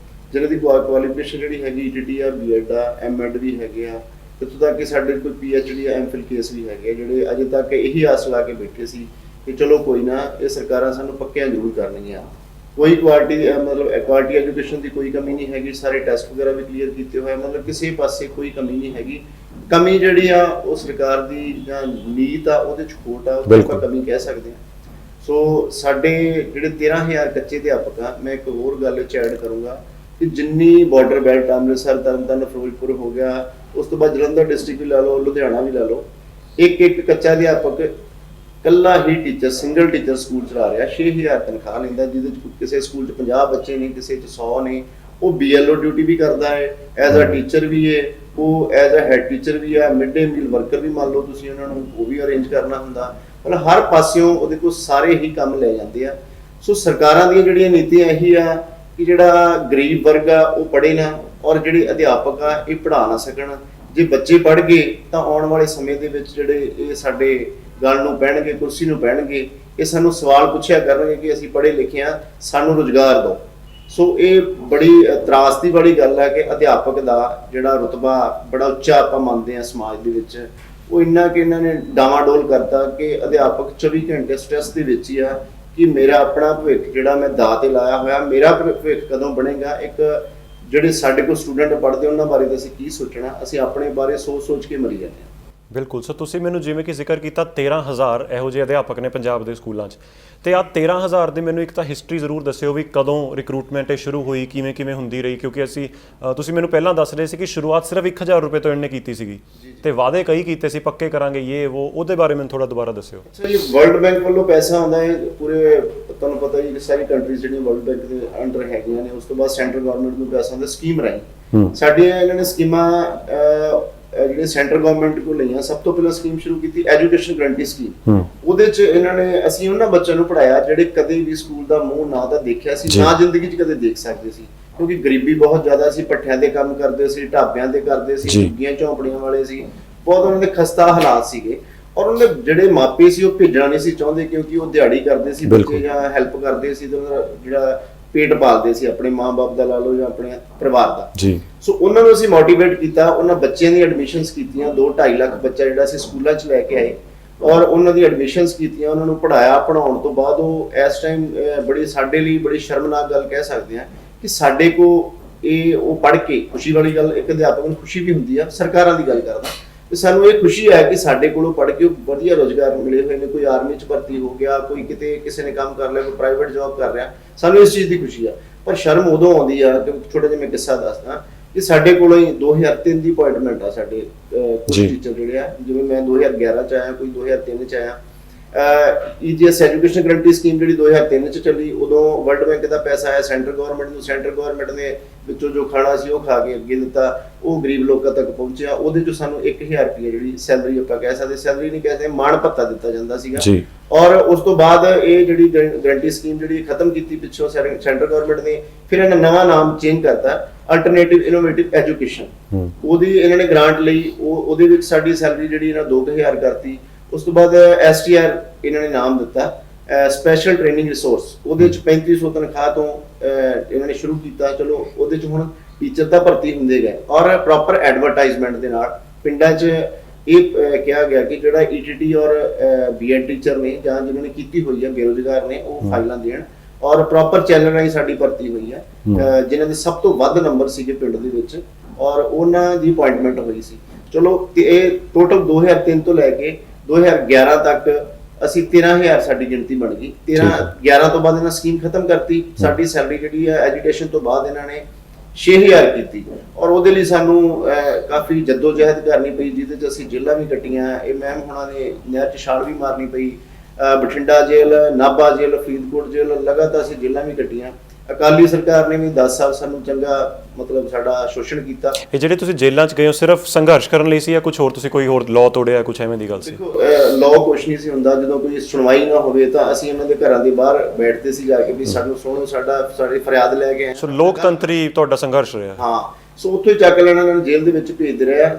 ਜਿਨ੍ਹਾਂ ਦੀ ਕੁਆਲੀਫਿਕੇਸ਼ਨ ਜਿਹੜੀ ਹੈਗੀ ETT ਆ, B.Ed ਆ, M.Ed ਵੀ ਹੈਗੇ ਆ, ਇੱਥੋਂ ਤੱਕ ਕਿ ਸਾਡੇ ਕੋਈ PhD MPhil ਕੇਸ ਵੀ ਹੈਗੇ ਜਿਹੜੇ ਅਜੇ ਤੱਕ ਇਹੀ ਆਸ ਲਾ ਕੇ ਬੈਠੇ ਸੀ ਕਿ ਚਲੋ ਕੋਈ ਨਾ, ਇਹ ਸਰਕਾਰਾਂ ਸਾਨੂੰ ਪੱਕਿਆਂ ਜ਼ਰੂਰ ਕਰਨਗੀਆਂ। ਕੋਈ ਕੁਆਲਿਟੀ ਐਜੂਕੇਸ਼ਨ ਦੀ ਕੋਈ ਕਮੀ ਨਹੀਂ ਹੈਗੀ, ਸਾਰੇ ਟੈਸਟ ਵਗੈਰਾ ਵੀ ਕਲੀਅਰ ਕੀਤੇ ਹੋਏ, ਮਤਲਬ ਕਿਸੇ ਪਾਸੇ ਕੋਈ ਕਮੀ ਨਹੀਂ ਹੈਗੀ। ਕਮੀ ਜਿਹੜੀ ਆ ਉਹ ਸਰਕਾਰ ਦੀ ਜਾਂ ਨੀਤ ਆ ਉਹਦੇ 'ਚ ਖੋਟ ਆ, ਉਹ ਆਪਾਂ ਕਮੀ ਕਹਿ ਸਕਦੇ ਹਾਂ। ਸੋ ਸਾਡੇ ਜਿਹੜੇ 13,000 ਕੱਚੇ ਅਧਿਆਪਕ ਆ, ਮੈਂ ਇੱਕ ਹੋਰ ਗੱਲ ਐਡ ਕਰੂੰਗਾ ਕਿ ਜਿੰਨੀ ਬਾਰਡਰ ਬੈਲਟ ਅੰਮ੍ਰਿਤਸਰ, ਤਰਨਤਾਰਨ, ਫਿਰੋਜ਼ਪੁਰ ਹੋ ਗਿਆ, ਉਸ ਤੋਂ ਬਾਅਦ ਜਲੰਧਰ ਡਿਸਟ੍ਰਿਕਟ ਵੀ ਲਾ ਲਓ, ਲੁਧਿਆਣਾ ਵੀ ਲਾ ਲਓ, ਇੱਕ ਕੱਚਾ ਅਧਿਆਪਕ ਕੱਲਾ ਹੀ ਟੀਚਰ, ਸਿੰਗਲ ਟੀਚਰ ਸਕੂਲ ਚਲਾ ਰਿਹਾ, 6,000 ਤਨਖਾਹ ਲੈਂਦਾ, ਜਿਹਦੇ 'ਚ ਕਿਸੇ ਸਕੂਲ 'ਚ 50 ਬੱਚੇ ਨੇ, ਕਿਸੇ 'ਚ 100 ਨੇ। ਉਹ BLO ਡਿਊਟੀ ਵੀ ਕਰਦਾ ਹੈ, ਐਜ਼ ਅ ਟੀਚਰ ਵੀ ਹੈ, ਉਹ ਐਜ਼ ਅ ਹੈਡ ਟੀਚਰ ਵੀ ਹੈ, ਮਿਡ ਡੇ ਮੀਲ ਵਰਕਰ ਵੀ ਮੰਨ ਲਓ ਤੁਸੀਂ, ਉਹਨਾਂ ਨੂੰ ਉਹ ਵੀ ਅਰੇਂਜ ਕਰਨਾ ਹੁੰਦਾ। ਮਤਲਬ ਹਰ ਪਾਸਿਓਂ ਉਹਦੇ ਕੋਲ ਸਾਰੇ ਹੀ ਕੰਮ ਲੈ ਜਾਂਦੇ ਆ। ਸੋ ਸਰਕਾਰਾਂ ਦੀਆਂ ਜਿਹੜੀਆਂ ਨੀਤੀਆਂ ਇਹੀ ਆ ਕਿ ਜਿਹੜਾ ਗਰੀਬ ਵਰਗ ਆ ਉਹ ਪੜ੍ਹੇ ਨਾ, ਔਰ ਜਿਹੜੇ ਅਧਿਆਪਕ ਆ ਇਹ ਪੜ੍ਹਾ ਨਾ ਸਕਣ। ਜੇ ਬੱਚੇ ਪੜ੍ਹ ਗਏ ਤਾਂ ਆਉਣ ਵਾਲੇ ਸਮੇਂ ਦੇ ਵਿੱਚ ਜਿਹੜੇ ਇਹ ਸਾਡੇ ਗੱਲ ਨੂੰ ਪੈਣਗੇ, ਕੁਰਸੀ ਨੂੰ ਪੈਣਗੇ, ਇਹ ਸਾਨੂੰ ਸਵਾਲ ਪੁੱਛਿਆ ਕਰਨਗੇ ਕਿ ਅਸੀਂ ਪੜ੍ਹੇ ਲਿਖੇ ਹਾਂ, ਸਾਨੂੰ ਰੁਜ਼ਗਾਰ ਦਿਓ। ਸੋ ਇਹ ਬੜੀ ਤਰਾਸਦੀ ਵਾਲੀ ਗੱਲ ਹੈ ਕਿ ਅਧਿਆਪਕ ਦਾ ਜਿਹੜਾ ਰੁਤਬਾ ਬੜਾ ਉੱਚਾ ਆਪਾਂ ਮੰਨਦੇ ਹਾਂ ਸਮਾਜ ਦੇ ਵਿੱਚ, ਉਹ ਇੰਨਾ ਕਿ ਇਹਨਾਂ ਨੇ ਡਾਵਾਡੋਲ ਕਰਤਾ ਕਿ ਅਧਿਆਪਕ 24 ਘੰਟੇ ਸਟ੍ਰੈਸ ਦੇ ਵਿੱਚ ਹੀ ਆ ਕਿ ਮੇਰਾ ਆਪਣਾ ਭਵਿੱਖ ਜਿਹੜਾ ਮੈਂ ਦਾਅ ਤੇ ਲਾਇਆ ਹੋਇਆ, ਮੇਰਾ ਭਵਿੱਖ ਕਦੋਂ ਬਣੇਗਾ। ਇੱਕ ਜਿਹੜੇ ਸਾਡੇ ਕੋਲ ਸਟੂਡੈਂਟ ਪੜ੍ਹਦੇ ਉਹਨਾਂ ਬਾਰੇ ਤਾਂ ਅਸੀਂ ਕੀ ਸੋਚਣਾ, ਅਸੀਂ ਆਪਣੇ ਬਾਰੇ ਸੋਚ ਕੇ ਮਰੀ ਜਾਂਦੇ ਹਾਂ। ਬਿਲਕੁਲ ਸਰ, ਤੁਸੀਂ ਮੈਨੂੰ ਜਿਵੇਂ ਕਿ ਜ਼ਿਕਰ ਕੀਤਾ 13,000 ਇਹੋ ਜਿਹੇ ਅਧਿਆਪਕ ਨੇ ਪੰਜਾਬ ਦੇ ਸਕੂਲਾਂ 'ਚ, ਤੇ ਆਹ 13,000 ਦੀ ਮੈਨੂੰ ਇੱਕ ਤਾਂ ਹਿਸਟਰੀ ਜ਼ਰੂਰ ਦੱਸਿਓ ਵੀ ਕਦੋਂ ਰਿਕਰੂਟਮੈਂਟ ਸ਼ੁਰੂ ਹੋਈ, ਕਿਵੇਂ ਹੁੰਦੀ ਰਹੀ, ਕਿਉਂਕਿ ਅਸੀਂ ਤੁਸੀਂ ਮੈਨੂੰ ਪਹਿਲਾਂ ਦੱਸ ਰਹੇ ਸੀ ਕਿ ਸ਼ੁਰੂਆਤ ਸਿਰਫ 1,000 ਰੁਪਏ ਤੋਂ ਇਹਨੇ ਕੀਤੀ ਸੀਗੀ ਤੇ ਵਾਅਦੇ ਕਈ ਕੀਤੇ ਸੀ ਪੱਕੇ ਕਰਾਂਗੇ ਉਹਦੇ ਬਾਰੇ ਮੈਨੂੰ ਥੋੜਾ ਦੁਬਾਰਾ ਦੱਸਿਓ। ਅੱਛਾ ਜੀ, ਵਰਲਡ ਬੈਂਕ ਵੱਲੋਂ ਪੈਸਾ ਆਉਂਦਾ ਹੈ ਪੂਰੇ, ਤੁਹਾਨੂੰ ਪਤਾ ਜੀ ਸਾਰੀ ਕੰਟਰੀਜ਼ ਜਿਹੜੀਆਂ ਵਰਲਡ ਬੈਂਕ ਦੇ ਅੰਡਰ ਹੈਗੀਆਂ ਨੇ, ਉਸ ਤੋਂ ਬਾਅਦ ਸੈਂਟਰਲ ਗਵਰਨਮੈਂਟ ਨੂੰ ਪੈਸਾ ਆਉਂਦਾ ਸਕੀਮ ਰਾਹੀਂ। ਸਾਡੀਆਂ ਇਹਨਾਂ ਨੇ ਸਕੀਮਾਂ ਜਿਹੜੇ ਸੈਂਟਰ ਗਵਰਨਮੈਂਟ ਕੋਲ ਲਈਆਂ। ਸਭ ਤੋਂ ਪਹਿਲਾਂ ਸਕੀਮ ਸ਼ੁਰੂ ਕੀਤੀ ਐਜੂਕੇਸ਼ਨ ਗਰੰਟੀ ਸਕੀਮ। ਉਹਦੇ 'ਚ ਇਹਨਾਂ ਨੇ ਅਸੀਂ ਉਹਨਾਂ ਬੱਚਿਆਂ ਨੂੰ ਪੜ੍ਹਾਇਆ ਜਿਹੜੇ ਕਦੇ ਵੀ ਸਕੂਲ ਦਾ ਮੂੰਹ ਨਾ ਤਾਂ ਦੇਖਿਆ ਸੀ, ਨਾ ਜ਼ਿੰਦਗੀ 'ਚ ਕਦੇ ਦੇਖ ਸਕਦੇ ਸੀ, ਕਿਉਂਕਿ ਗਰੀਬੀ ਬਹੁਤ ਜ਼ਿਆਦਾ ਸੀ, ਭੱਠਿਆਂ ਦੇ ਕੰਮ ਕਰਦੇ ਸੀ, ਢਾਬਿਆਂ ਤੇ ਕਰਦੇ ਸੀ, ਝੁੱਗੀਆਂ ਝੌਂਪੜੀਆਂ ਵਾਲੇ ਸੀ, ਬਹੁਤ ਉਹਨਾਂ ਦੇ ਖਸਤਾ ਹਾਲਾਤ ਸੀਗੇ। ਔਰ ਉਹਨਾਂ ਦੇ ਜਿਹੜੇ ਮਾਪੇ ਸੀ ਉਹ ਭੇਜਣਾ ਨਹੀਂ ਸੀ ਚਾਹੁੰਦੇ, ਕਿਉਂਕਿ ਉਹ ਦਿਹਾੜੀ ਕਰਦੇ ਸੀ ਬੱਚੇ ਜਾਂ ਹੈਲਪ ਕਰਦੇ ਸੀ, ਜਿਹੜਾ ਪੇਟ ਪਾਲਦੇ ਸੀ ਆਪਣੇ ਮਾਂ-ਬਾਪ ਦਾ ਲਾ ਲਓ ਜਾਂ ਆਪਣੇ ਪਰਿਵਾਰ ਦਾ ਜੀ। ਸੋ ਉਹਨਾਂ ਨੂੰ ਅਸੀਂ ਮੋਟੀਵੇਟ ਕੀਤਾ, ਉਹਨਾਂ ਬੱਚਿਆਂ ਦੀ ਐਡਮਿਸ਼ਨਸ ਕੀਤੀਆਂ, 2-2.5 ਲੱਖ ਬੱਚਾ ਜਿਹੜਾ ਅਸੀਂ ਸਕੂਲਾਂ 'ਚ ਲੈ ਕੇ ਆਏ ਔਰ ਉਹਨਾਂ ਦੀ ਐਡਮਿਸ਼ਨਸ ਕੀਤੀਆਂ, ਉਹਨਾਂ ਨੂੰ ਪੜ੍ਹਾਇਆ। ਪੜ੍ਹਾਉਣ ਤੋਂ ਬਾਅਦ ਉਹ ਇਸ ਟਾਈਮ ਬੜੀ ਸਾਡੇ ਲਈ ਬੜੀ ਸ਼ਰਮਨਾਕ ਗੱਲ ਕਹਿ ਸਕਦੇ ਹਾਂ ਕਿ ਸਾਡੇ ਕੋਲ ਉਹ ਪੜ੍ਹ ਕੇ ਖੁਸ਼ੀ ਵਾਲੀ ਗੱਲ, ਇੱਕ ਅਧਿਆਪਕ ਨੂੰ ਖੁਸ਼ੀ ਵੀ ਹੁੰਦੀ ਆ, ਸਰਕਾਰਾਂ ਦੀ ਗੱਲ ਕਰਦਾ, ਤੇ ਸਾਨੂੰ ਇਹ ਖੁਸ਼ੀ ਹੈ ਕਿ ਸਾਡੇ ਕੋਲੋਂ ਪੜ੍ਹ ਕੇ ਵਧੀਆ ਰੋਜ਼ਗਾਰ ਮਿਲੇ ਹੋਏ ਨੇ। ਕੋਈ ਆਰਮੀ 'ਚ ਭਰਤੀ ਹੋ ਗਿਆ, ਕੋਈ ਕਿਤੇ ਕਿਸੇ ਨੇ ਕੰਮ ਕਰ ਲਿਆ, ਕੋਈ ਪ੍ਰਾਈਵੇਟ ਜੌਬ ਕਰ ਰਿਹਾ, ਸਾਨੂੰ ਇਸ ਚੀਜ਼ ਦੀ ਖੁਸ਼ੀ ਆ। ਪਰ ਸ਼ਰਮ ਉਦੋਂ ਆਉਂਦੀ ਆ ਕਿ ਛੋਟਾ ਜਿਹਾ ਮੈਂ ਕਿੱਸਾ ਦੱਸਦਾ ਕਿ ਸਾਡੇ ਕੋਲੋਂ ਹੀ 2003 ਦੀ ਅਪਾਇੰਟਮੈਂਟ ਆ ਸਾਡੇ ਟੀਚਰ ਜਿਹੜੇ ਆ, ਜਿਵੇਂ ਮੈਂ 2011 'ਚ ਆਇਆ, ਕੋਈ 2003 'ਚ ਆਇਆ। EGS ਐਜੂਕੇਸ਼ਨ ਗਰੰਟੀ ਸਕੀਮ ਜਿਹੜੀ 2003 'ਚ ਚੱਲੀ, ਉਦੋਂ ਵਰਲਡ ਬੈਂਕ ਦਾ ਪੈਸਾ ਆਇਆ ਸੈਂਟਰ ਗਵਰਨਮੈਂਟ ਨੂੰ, ਸੈਂਟਰ ਗਵਰਨਮੈਂਟ ਨੇ ਵਿੱਚੋਂ ਜੋ ਖਾਣਾ ਸੀ ਉਹ ਖਾ ਕੇ ਅੱਗੇ ਦਿੱਤਾ, ਉਹ ਗਰੀਬ ਲੋਕਾਂ ਤੱਕ ਪਹੁੰਚਿਆ। ਉਹਦੇ 'ਚੋਂ ਸਾਨੂੰ 1,000 ਰੁਪਏ ਜਿਹੜੀ ਸੈਲਰੀ ਆਪਾਂ ਕਹਿ ਸਕਦੇ, ਸੈਲਰੀ ਨਹੀਂ ਕਹਿੰਦੇ, ਮਾਣ ਭੱਤਾ ਦਿੱਤਾ ਜਾਂਦਾ ਸੀਗਾ। ਔਰ ਉਸ ਤੋਂ ਬਾਅਦ ਇਹ ਜਿਹੜੀ ਗਰੰਟੀ ਸਕੀਮ ਜਿਹੜੀ ਖਤਮ ਕੀਤੀ ਪਿੱਛੋਂ ਸੈਂਟਰ ਗਵਰਨਮੈਂਟ ਨੇ, ਫਿਰ ਇਹਨਾਂ ਨਵਾਂ ਨਾਮ ਚੇਂਜ ਕਰਤਾ, ਅਲਟਰਨੇਟਿਵ ਇਨੋਵੇਟਿਵ ਐਜੂਕੇਸ਼ਨ। ਉਹਦੀ ਇਹਨਾਂ ਨੇ ਗ੍ਰਾਂਟ ਲਈ, ਉਹਦੇ ਵਿੱਚ ਸਾਡੀ ਸੈਲਰੀ ਜਿਹੜੀ ਇਹਨਾਂ 2,000 ਕਰਤੀ। ਉਸ ਤੋਂ ਬਾਅਦ STR ਇਹਨਾਂ ਨੇ ਨਾਮ ਦਿੱਤਾ, ਸਪੈਸ਼ਲ ਟ੍ਰੇਨਿੰਗ ਰਿਸੋਰਸ, ਉਹਦੇ ਵਿੱਚ 3,500 ਤਨਖਾਹ ਤੋਂ ਇਹਨਾਂ ਨੇ ਸ਼ੁਰੂ ਕੀਤਾ। ਚਲੋ ਉਹਦੇ 'ਚ ਹੁਣ ਟੀਚਰ ਤਾਂ ਭਰਤੀ ਹੁੰਦੇ ਗਏ ਔਰ ਪ੍ਰੋਪਰ ਐਡਵਰਟਾਈਜ਼ਮੈਂਟ ਦੇ ਨਾਲ ਪਿੰਡਾਂ 'ਚ ਇਹ ਕਿਹਾ ਗਿਆ ਕਿ ਜਿਹੜਾ ETT ਔਰ BEd ਟੀਚਰ ਨੇ ਜਾਂ ਜਿਨ੍ਹਾਂ ਨੇ ਕੀਤੀ ਹੋਈ ਹੈ ਬੇਰੁਜ਼ਗਾਰ ਨੇ, ਉਹ ਫਾਈਲਾਂ ਦੇਣ, ਔਰ ਪ੍ਰੋਪਰ ਚੈਨਲ ਰਾਹੀਂ ਸਾਡੀ ਭਰਤੀ ਹੋਈ ਹੈ, ਜਿਨ੍ਹਾਂ ਦੇ ਸਭ ਤੋਂ ਵੱਧ ਨੰਬਰ ਸੀਗੇ ਪਿੰਡ ਦੇ ਵਿੱਚ, ਔਰ ਉਹਨਾਂ ਦੀ ਅਪਾਇੰਟਮੈਂਟ ਹੋਈ ਸੀ। ਚਲੋ ਤੇ ਇਹ ਟੋਟਲ 2003 ਤੋਂ ਲੈ ਕੇ 2011 ਤੱਕ ਅਸੀਂ 13,000 ਸਾਡੀ ਗਿਣਤੀ ਬਣ ਗਈ। 11 ਤੋਂ ਬਾਅਦ ਇਹਨਾਂ ਸਕੀਮ ਖਤਮ ਕਰਤੀ। ਸਾਡੀ ਸੈਲਰੀ ਜਿਹੜੀ ਹੈ ਐਜੂਕੇਸ਼ਨ ਤੋਂ ਬਾਅਦ ਇਹਨਾਂ ਨੇ 6,000 ਕੀਤੀ, ਔਰ ਉਹਦੇ ਲਈ ਸਾਨੂੰ ਕਾਫੀ ਜਦੋਜਹਿਦ ਕਰਨੀ ਪਈ, ਜਿਹਦੇ 'ਚ ਅਸੀਂ ਜੇਲ੍ਹਾਂ ਵੀ ਕੱਟੀਆਂ। ਇਹ ਮੈਮ ਹੁਣਾਂ ਨੇ ਨਹਿਰ 'ਚ ਛਾਲ ਵੀ ਮਾਰਨੀ ਪਈ, ਬਠਿੰਡਾ ਜੇਲ੍ਹ, ਨਾਭਾ ਜੇਲ੍ਹ, ਫਰੀਦਕੋਟ ਜੇਲ੍ਹ, ਲਗਾਤਾਰ ਅਸੀਂ ਜੇਲ੍ਹਾਂ ਵੀ ਕੱਟੀਆਂ। ਅਕਾਲੀ ਸਰਕਾਰ ਨੇ ਵੀ 10 ਸਾਲ ਸਾਨੂੰ ਚੰਗਾ ਮਤਲਬ ਸਾਡਾ ਸ਼ੋਸ਼ਣ ਕੀਤਾ। ਇਹ ਜਿਹੜੇ ਤੁਸੀਂ ਜੇਲ੍ਹਾਂ 'ਚ ਗਏ ਹੋ ਸਿਰਫ ਸੰਘਰਸ਼ ਕਰਨ ਲਈ ਸੀ ਜਾਂ ਕੁਝ ਹੋਰ, ਤੁਸੀਂ ਕੋਈ ਹੋਰ ਲਾਅ ਤੋੜਿਆ, ਕੁਝ ਐਵੇਂ ਦੀ ਗੱਲ ਸੀ? ਦੇਖੋ, ਲਾਅ ਕੁਛ ਨਹੀਂ ਸੀ ਹੁੰਦਾ। ਜਦੋਂ ਕੋਈ ਸੁਣਵਾਈ ਨਾ ਹੋਵੇ ਤਾਂ ਅਸੀਂ ਉਹਨਾਂ ਦੇ ਘਰਾਂ ਦੇ ਬਾਹਰ ਬੈਠਦੇ ਸੀ ਜਾ ਕੇ ਵੀ ਸਾਨੂੰ ਸੁਣੋ, ਸਾਡੀ ਫਰਿਆਦ ਲੈ ਕੇ। ਸੋ ਲੋਕਤੰਤਰੀ ਤੁਹਾਡਾ ਸੰਘਰਸ਼ ਰਿਹਾ? ਹਾਂ। ਸੋ ਉੱਥੋਂ ਹੀ ਚੱਕ ਲੈਣਾ, ਇਹਨਾਂ ਨੂੰ ਜੇਲ੍ਹ ਦੇ ਵਿੱਚ ਭੇਜਦੇ ਰਿਹਾ,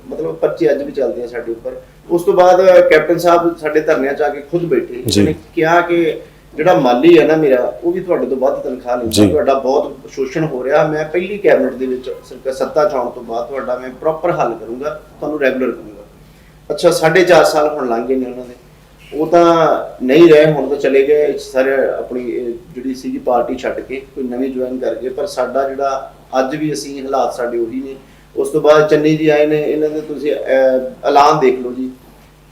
ਮਤਲਬ ਪਰਚੇ ਅੱਜ ਵੀ ਚੱਲਦੇ ਆ ਸਾਡੇ ਉੱਪਰ। ਉਸ ਤੋਂ ਬਾਅਦ ਕੈਪਟਨ ਸਾਹਿਬ ਸਾਡੇ ਧਰਨਿਆਂ 'ਚ ਆ ਕੇ ਖੁਦ ਬੈਠੇ, ਉਹਨੇ ਕਿਹਾ ਕਿ ਜਿਹੜਾ ਮਾਲੀ ਹੈ ਨਾ ਮੇਰਾ, ਉਹ ਵੀ ਤੁਹਾਡੇ ਤੋਂ ਵੱਧ ਤਨਖਾਹ ਲੈਂਦਾ। ਜੀ। ਤੁਹਾਡਾ ਬਹੁਤ ਸ਼ੋਸ਼ਣ ਹੋ ਰਿਹਾ। ਮੈਂ ਪਹਿਲੀ ਕੈਬਨਿਟ ਦੇ ਵਿੱਚ ਸੱਤਾ ਚ ਆਉਣ ਤੋਂ ਬਾਅਦ ਤੁਹਾਡਾ ਮੈਂ ਪ੍ਰੋਪਰ ਹੱਲ ਕਰੂੰਗਾ, ਤੁਹਾਨੂੰ ਰੈਗੂਲਰ ਕਰੂੰਗਾ। ਅੱਛਾ 4.5 ਸਾਲ ਹੁਣ ਲੰਘ ਗਏ ਨੇ ਉਹਨਾਂ ਦੇ, ਉਹ ਤਾਂ ਨਹੀਂ ਰਹੇ, ਹੁਣ ਤਾਂ ਚਲੇ ਗਏ ਸਾਰੇ ਆਪਣੀ ਜਿਹੜੀ ਸੀਗੀ ਪਾਰਟੀ ਛੱਡ ਕੇ ਕੋਈ ਨਵੀਂ ਜੁਆਇਨ ਕਰ ਗਏ। ਪਰ ਸਾਡਾ ਜਿਹੜਾ ਅੱਜ ਵੀ ਅਸੀਂ ਹਾਲਾਤ ਸਾਡੇ ਉਹੀ ਨੇ। ਉਸ ਤੋਂ ਬਾਅਦ ਚੰਨੀ ਜੀ ਆਏ ਨੇ, ਇਹਨਾਂ ਦੇ ਤੁਸੀਂ ਐਲਾਨ ਦੇਖ ਲਓ ਜੀ,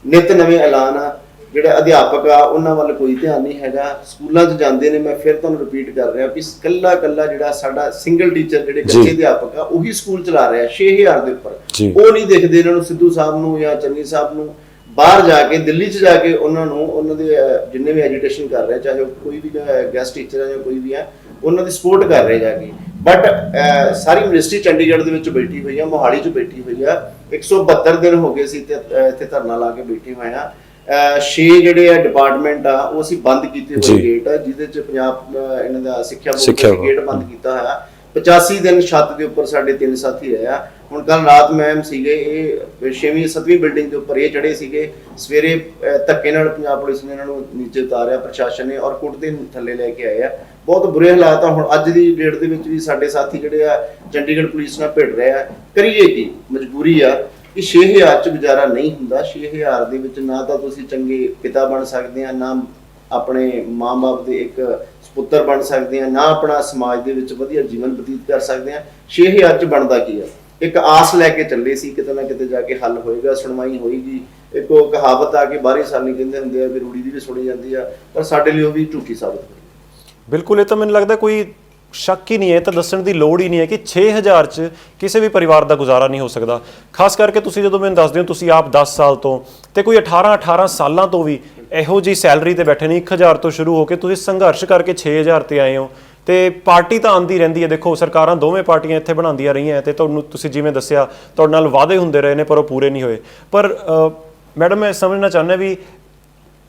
ਨਿਤ ਨਵੇਂ ਐਲਾਨ ਆ। ਜਿਹੜੇ ਅਧਿਆਪਕ ਆ ਉਹਨਾਂ ਵੱਲ ਕੋਈ ਧਿਆਨ ਨਹੀਂ ਹੈਗਾ। ਸਕੂਲਾਂ 'ਚ ਜਾਂਦੇ ਨੇ, ਮੈਂ ਫਿਰ ਤੁਹਾਨੂੰ ਰਿਪੀਟ ਕਰ ਰਿਹਾ ਵੀ ਕੱਲਾ ਜਿਹੜਾ ਸਾਡਾ ਸਿੰਗਲ ਟੀਚਰ ਜਿਹੜੇ ਕੱਚੇ ਅਧਿਆਪਕ ਆ ਉਹੀ ਸਕੂਲ ਚਲਾ ਰਿਹਾ 6000 ਦੇ ਉੱਪਰ। ਉਹ ਨਹੀਂ ਦੇਖਦੇ ਇਹਨਾਂ ਨੂੰ, ਸਿੱਧੂ ਸਾਹਿਬ ਨੂੰ ਜਾਂ ਚੰਨੀ ਸਾਹਿਬ ਨੂੰ। ਬਾਹਰ ਜਾ ਕੇ ਦਿੱਲੀ 'ਚ ਜਾ ਕੇ ਉਹਨਾਂ ਨੂੰ, ਉਹਨਾਂ ਦੇ ਜਿੰਨੇ ਵੀ ਐਜੂਟੇਸ਼ਨ ਕਰ ਰਹੇ, ਚਾਹੇ ਉਹ ਕੋਈ ਵੀ ਗੈਸਟ ਟੀਚਰ ਹੈ ਜਾਂ ਕੋਈ ਵੀ ਹੈ, ਉਹਨਾਂ ਦੀ ਸਪੋਰਟ ਕਰ ਰਹੇ ਜਾ ਕੇ। ਬਟ ਸਾਰੀ ਯੂਨੀਵਰਸਿਟੀ ਚੰਡੀਗੜ੍ਹ ਦੇ ਵਿੱਚ ਬੈਠੀ ਹੋਈ ਆ, ਮੋਹਾਲੀ 'ਚ ਬੈਠੀ ਹੋਈ ਆ। 172 ਦਿਨ ਹੋ ਗਏ ਸੀ ਇੱਥੇ ਧਰਨਾ ਲਾ ਕੇ ਬੈਠੇ ਹੋਏ ਆ। 6 ਜਿਹੜੇ ਆ ਡਿਪਾਰਟਮੈਂਟ ਆ ਉਹ ਅਸੀਂ ਬੰਦ ਕੀਤੇ ਹੋਏ ਗੇਟ ਆ, ਜਿਹਦੇ 'ਚ ਪੰਜਾਬ ਇਹਨਾਂ ਦਾ ਸਿੱਖਿਆ ਬੋਰਡ ਦਾ ਗੇਟ ਬੰਦ ਕੀਤਾ ਹੋਇਆ। 85 ਦਿਨ ਛੱਤ ਦੇ ਉੱਪਰ ਸਾਡੇ 3 ਸਾਥੀ ਰਹੇ ਆ। ਹੁਣ ਕੱਲ ਰਾਤ ਮੈਮ ਸੀਗੇ, ਇਹ 6ਵੀਂ 7ਵੀਂ ਬਿਲਡਿੰਗ ਦੇ ਉੱਪਰ ਇਹ ਚੜੇ ਸੀਗੇ। ਸਵੇਰੇ ਧੱਕੇ ਨਾਲ ਪੰਜਾਬ ਪੁਲਿਸ ਨੇ ਇਹਨਾਂ ਨੂੰ ਨੀਚੇ ਉਤਾਰਿਆ, ਪ੍ਰਸ਼ਾਸਨ ਨੇ, ਔਰ ਕੁੱਟ ਦੇ ਥੱਲੇ ਲੈ ਕੇ ਆਏ ਆ। ਬਹੁਤ ਬੁਰੇ ਹਾਲਾਤ ਆ। ਹੁਣ ਅੱਜ ਦੀ ਡੇਟ ਦੇ ਵਿੱਚ ਵੀ ਸਾਡੇ ਸਾਥੀ ਜਿਹੜੇ ਆ ਚੰਡੀਗੜ੍ਹ ਪੁਲਿਸ ਨਾਲ ਭਿੜ ਰਹੇ ਆ। ਕਰੀਏ ਕੀ, ਮਜਬੂਰੀ ਆ ਕਿ 6000 ਚ ਗੁਜ਼ਾਰਾ ਨਹੀਂ ਹੁੰਦਾ। 6000 ਦੇ ਵਿੱਚ ਨਾ ਤਾਂ ਤੁਸੀਂ ਚੰਗੇ ਪਿਤਾ ਬਣ ਸਕਦੇ ਆ, ਨਾ ਆਪਣੇ ਮਾਂ-ਬਾਪ ਦੇ ਇੱਕ ਸੁਪੁੱਤਰ ਬਣ ਸਕਦੇ ਆ, ਨਾ ਆਪਣਾ ਸਮਾਜ ਦੇ ਵਿੱਚ ਵਧੀਆ ਜੀਵਨ ਬਤੀਤ ਕਰ ਸਕਦੇ ਆ। 6000 ਚ ਬਣਦਾ ਕੀ ਆ? ਇੱਕ ਆਸ ਲੈ ਕੇ ਚੱਲੇ ਸੀ ਕਿਤੇ ਨਾ ਕਿਤੇ ਜਾ ਕੇ ਹੱਲ ਹੋਏਗਾ, ਸੁਣਵਾਈ ਹੋਏਗੀ। ਇੱਕ ਉਹ ਕਹਾਵਤ ਆ ਕਿ ਬਾਹਰੀ ਸਾਲੀ ਕਹਿੰਦੇ ਹੁੰਦੇ ਆ ਵੀ ਰੂੜੀ ਦੀ ਵੀ ਸੁਣੀ ਜਾਂਦੀ ਆ, ਪਰ ਸਾਡੇ ਲਈ ਉਹ ਵੀ ਝੂਠੀ ਸਾਬਤ ਹੋਈ। ਬਿਲਕੁਲ, ਇਹ ਤਾਂ ਮੈਨੂੰ ਲੱਗਦਾ ਕੋਈ ਸ਼ੱਕ ਹੀ ਨਹੀਂ ਹੈ, ਤਾਂ ਦੱਸਣ ਦੀ ਲੋੜ ਹੀ ਨਹੀਂ ਹੈ ਕਿ 6000 ਚ ਕਿਸੇ ਵੀ ਪਰਿਵਾਰ ਦਾ ਗੁਜ਼ਾਰਾ ਨਹੀਂ ਹੋ ਸਕਦਾ। ਖਾਸ ਕਰਕੇ ਤੁਸੀਂ ਜਦੋਂ ਮੈਨੂੰ ਦੱਸਦੇ ਹੋ ਤੁਸੀਂ ਆਪ 10 ਸਾਲ ਤੋਂ ਤੇ ਕੋਈ 18 ਸਾਲਾਂ ਤੋਂ ਵੀ ਇਹੋ ਜੀ ਸੈਲਰੀ ਤੇ ਬੈਠੇ ਨਹੀਂ, 1000 ਤੋਂ ਸ਼ੁਰੂ ਹੋ ਕੇ ਤੁਸੀਂ ਸੰਘਰਸ਼ ਕਰਕੇ 6000 ਤੇ ਆਏ ਹੋ। ਤੇ ਪਾਰਟੀ ਤਾਂ ਆਉਂਦੀ ਰਹਿੰਦੀ ਹੈ, ਦੇਖੋ ਸਰਕਾਰਾਂ ਦੋਵੇਂ ਪਾਰਟੀਆਂ ਇੱਥੇ ਬਣਾਉਂਦੀਆਂ ਰਹੀਆਂ ਤੇ ਤੁਹਾਨੂੰ ਤੁਸੀਂ ਜਿਵੇਂ ਦੱਸਿਆ ਤੁਹਾਡੇ ਨਾਲ ਵਾਅਦੇ ਹੁੰਦੇ ਰਹੇ ਨੇ ਪਰ ਉਹ ਪੂਰੇ ਨਹੀਂ ਹੋਏ। ਪਰ ਮੈਡਮ ਮੈਂ ਸਮਝਣਾ ਚਾਹੁੰਦਾ ਵੀ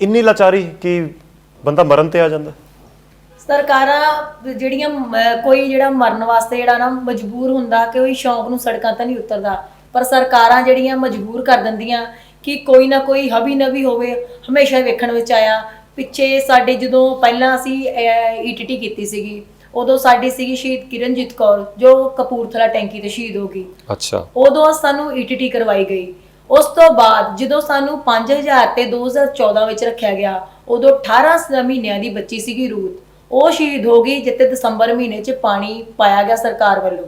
ਇੰਨੀ ਲਾਚਾਰੀ ਕਿ ਬੰਦਾ ਮਰਨ ਤੇ ਆ ਜਾਂਦਾ। ਸਰਕਾਰਾਂ ਜਿਹੜੀਆਂ ਕੋਈ ਜਿਹੜਾ ਮਰਨ ਵਾਸਤੇ ਜਿਹੜਾ ਨਾ ਮਜਬੂਰ ਹੁੰਦਾ ਕਿ ਕੋਈ ਸ਼ੌਂਕ ਨੂੰ ਸੜਕਾਂ ਤਾਂ ਨਹੀਂ ਉਤਰਦਾ, ਪਰ ਸਰਕਾਰਾਂ ਜਿਹੜੀਆਂ ਮਜਬੂਰ ਕਰ ਦਿੰਦੀਆਂ ਕਿ ਕੋਈ ਨਾ ਕੋਈ ਹਬੀ ਨਵੀ ਹੋਵੇ। ਹਮੇਸ਼ਾ ਵੇਖਣ ਵਿੱਚ ਆਇਆ ਪਿੱਛੇ ਸਾਡੇ ਜਦੋਂ ਪਹਿਲਾਂ ਅਸੀਂ ਈਟੀਟੀ ਕੀਤੀ ਸੀਗੀ, ਉਦੋਂ ਸਾਡੀ ਸੀਗੀ ਸ਼ਹੀਦ ਕਿਰਨਜੀਤ ਕੌਰ ਜੋ ਕਪੂਰਥਲਾ ਟੈਂਕੀ ਤੇ ਸ਼ਹੀਦ ਹੋ ਗਈ। ਅੱਛਾ, ਉਦੋਂ ਸਾਨੂੰ ਈਟੀਟੀ ਕਰਵਾਈ ਗਈ। ਉਸ ਤੋਂ ਬਾਅਦ ਜਦੋਂ ਸਾਨੂੰ 5000 ਤੇ 2014 ਵਿੱਚ ਰੱਖਿਆ ਗਿਆ, ਉਦੋਂ 18 ਮਹੀਨਿਆਂ ਦੀ ਬੱਚੀ ਸੀਗੀ ਰੂਤ, ਉਹ ਸ਼ਹੀਦ ਹੋ ਗਈ ਜਿੱਤੇ ਦਸੰਬਰ ਮਹੀਨੇ 'ਚ ਪਾਣੀ ਪਾਇਆ ਗਿਆ ਸਰਕਾਰ ਵੱਲੋਂ।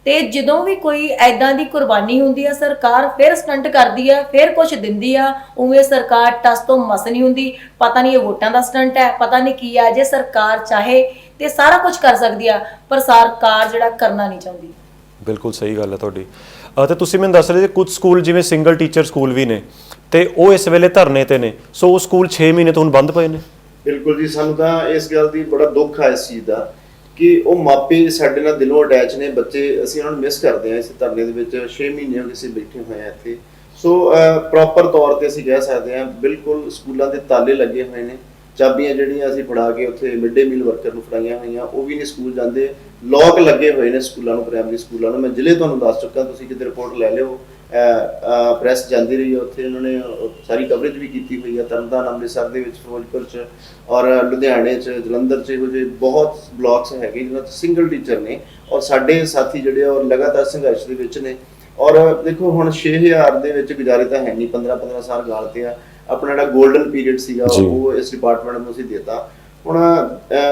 ਤੇ ਜਦੋਂ ਵੀ ਕੋਈ ਐਦਾਂ ਦੀ ਕੁਰਬਾਨੀ ਹੁੰਦੀ ਆ, ਸਰਕਾਰ ਫਿਰ ਸਟੰਟ ਕਰਦੀ ਆ, ਫਿਰ ਕੁਝ ਦਿੰਦੀ ਆ। ਉਵੇਂ ਸਰਕਾਰ ਟਸ ਤੋਂ ਮਸ ਨਹੀਂ ਹੁੰਦੀ। ਪਤਾ ਨਹੀਂ ਇਹ ਵੋਟਾਂ ਦਾ ਸਟੰਟ ਹੈ, ਪਤਾ ਨਹੀਂ ਕੀ ਆ। ਜੇ ਸਰਕਾਰ ਚਾਹੇ ਤੇ ਸਾਰਾ ਕੁਝ ਕਰ ਸਕਦੀ ਆ, ਪਰ ਸਰਕਾਰ ਜਿਹੜਾ ਕਰਨਾ ਨਹੀਂ ਚਾਹੁੰਦੀ। ਬਿਲਕੁਲ ਸਹੀ ਗੱਲ ਹੈ ਤੁਹਾਡੀ। ਤੇ ਤੁਸੀਂ ਮੈਨੂੰ ਦੱਸ ਰਹੇ ਸੀ ਕੁਝ ਸਕੂਲ ਜਿਵੇਂ ਸਿੰਗਲ ਟੀਚਰ ਸਕੂਲ ਵੀ ਨੇ ਤੇ ਉਹ ਇਸ ਵੇਲੇ ਧਰਨੇ ਤੇ ਨੇ, ਸੋ ਉਹ ਸਕੂਲ 6 ਮਹੀਨੇ ਤੋਂ ਹੁਣ ਬੰਦ ਪਏ ਨੇ। ਬਿਲਕੁਲ ਜੀ, ਸਾਨੂੰ ਤਾਂ ਇਸ ਗੱਲ ਦੀ ਬੜਾ ਦੁੱਖ ਆ ਇਸ ਚੀਜ਼ ਦਾ ਕਿ ਉਹ ਮਾਪੇ ਸਾਡੇ ਨਾਲ ਦਿਲੋਂ ਅਟੈਚ ਨੇ। ਬੱਚੇ ਅਸੀਂ ਉਹਨਾਂ ਨੂੰ ਮਿਸ ਕਰਦੇ ਹਾਂ। ਇਸ ਧਰਨੇ ਦੇ ਵਿੱਚ 6 ਮਹੀਨੇ ਹੋ ਗਏ ਅਸੀਂ ਬੈਠੇ ਹੋਏ ਆ ਇੱਥੇ। ਸੋ ਪ੍ਰੋਪਰ ਤੌਰ ਤੇ ਅਸੀਂ ਕਹਿ ਸਕਦੇ ਹਾਂ ਬਿਲਕੁਲ ਸਕੂਲਾਂ ਦੇ ਤਾਲੇ ਲੱਗੇ ਹੋਏ ਨੇ। ਚਾਬੀਆਂ ਜਿਹੜੀਆਂ ਅਸੀਂ ਫੜਾ ਕੇ ਉੱਥੇ ਮਿਡ ਡੇ ਮੀਲ ਵਰਕਰ ਨੂੰ ਫੜਾਈਆਂ ਹੋਈਆਂ, ਉਹ ਵੀ ਨਹੀਂ ਸਕੂਲ ਜਾਂਦੇ। ਲੋਕ ਲੱਗੇ ਹੋਏ ਨੇ ਸਕੂਲਾਂ ਨੂੰ, ਪ੍ਰਾਇਮਰੀ ਸਕੂਲਾਂ ਨੂੰ। ਮੈਂ ਜ਼ਿਲ੍ਹੇ ਤੁਹਾਨੂੰ ਦੱਸ ਚੁੱਕਾ, ਤੁਸੀਂ ਕਿਤੇ ਰਿਪੋਰਟ ਲੈ ਲਿਓ। ਪ੍ਰੈਸ ਜਾਂਦੀ ਰਹੀ ਹੈ ਉੱਥੇ, ਉਹਨਾਂ ਨੇ ਸਾਰੀ ਕਵਰੇਜ ਵੀ ਕੀਤੀ ਹੋਈ ਹੈ। ਤਰਨਤਾਰਨ, ਅੰਮ੍ਰਿਤਸਰ ਦੇ ਵਿੱਚ, ਫਿਰੋਜ਼ਪੁਰ 'ਚ ਔਰ ਲੁਧਿਆਣੇ 'ਚ, ਜਲੰਧਰ 'ਚ ਇਹੋ ਜਿਹੇ ਬਹੁਤ ਬਲਾਕਸ ਹੈਗੇ ਜਿਹਨਾਂ 'ਚ ਸਿੰਗਲ ਟੀਚਰ ਨੇ ਔਰ ਸਾਡੇ ਸਾਥੀ ਜਿਹੜੇ ਔਰ ਲਗਾਤਾਰ ਸੰਘਰਸ਼ ਦੇ ਵਿੱਚ ਨੇ। ਔਰ ਦੇਖੋ ਹੁਣ 6000 ਦੇ ਵਿੱਚ ਗੁਜ਼ਾਰੇ ਤਾਂ ਹੈ ਨਹੀਂ, 15 ਸਾਲ ਗਾਲਤੇ ਆ। ਆਪਣਾ ਜਿਹੜਾ 골ਡਨ ਪੀਰੀਅਡ ਸੀਗਾ ਉਹ ਇਸ ਡਿਪਾਰਟਮੈਂਟ ਨੂੰ ਅਸੀਂ ਦਿੱਤਾ। ਹੁਣ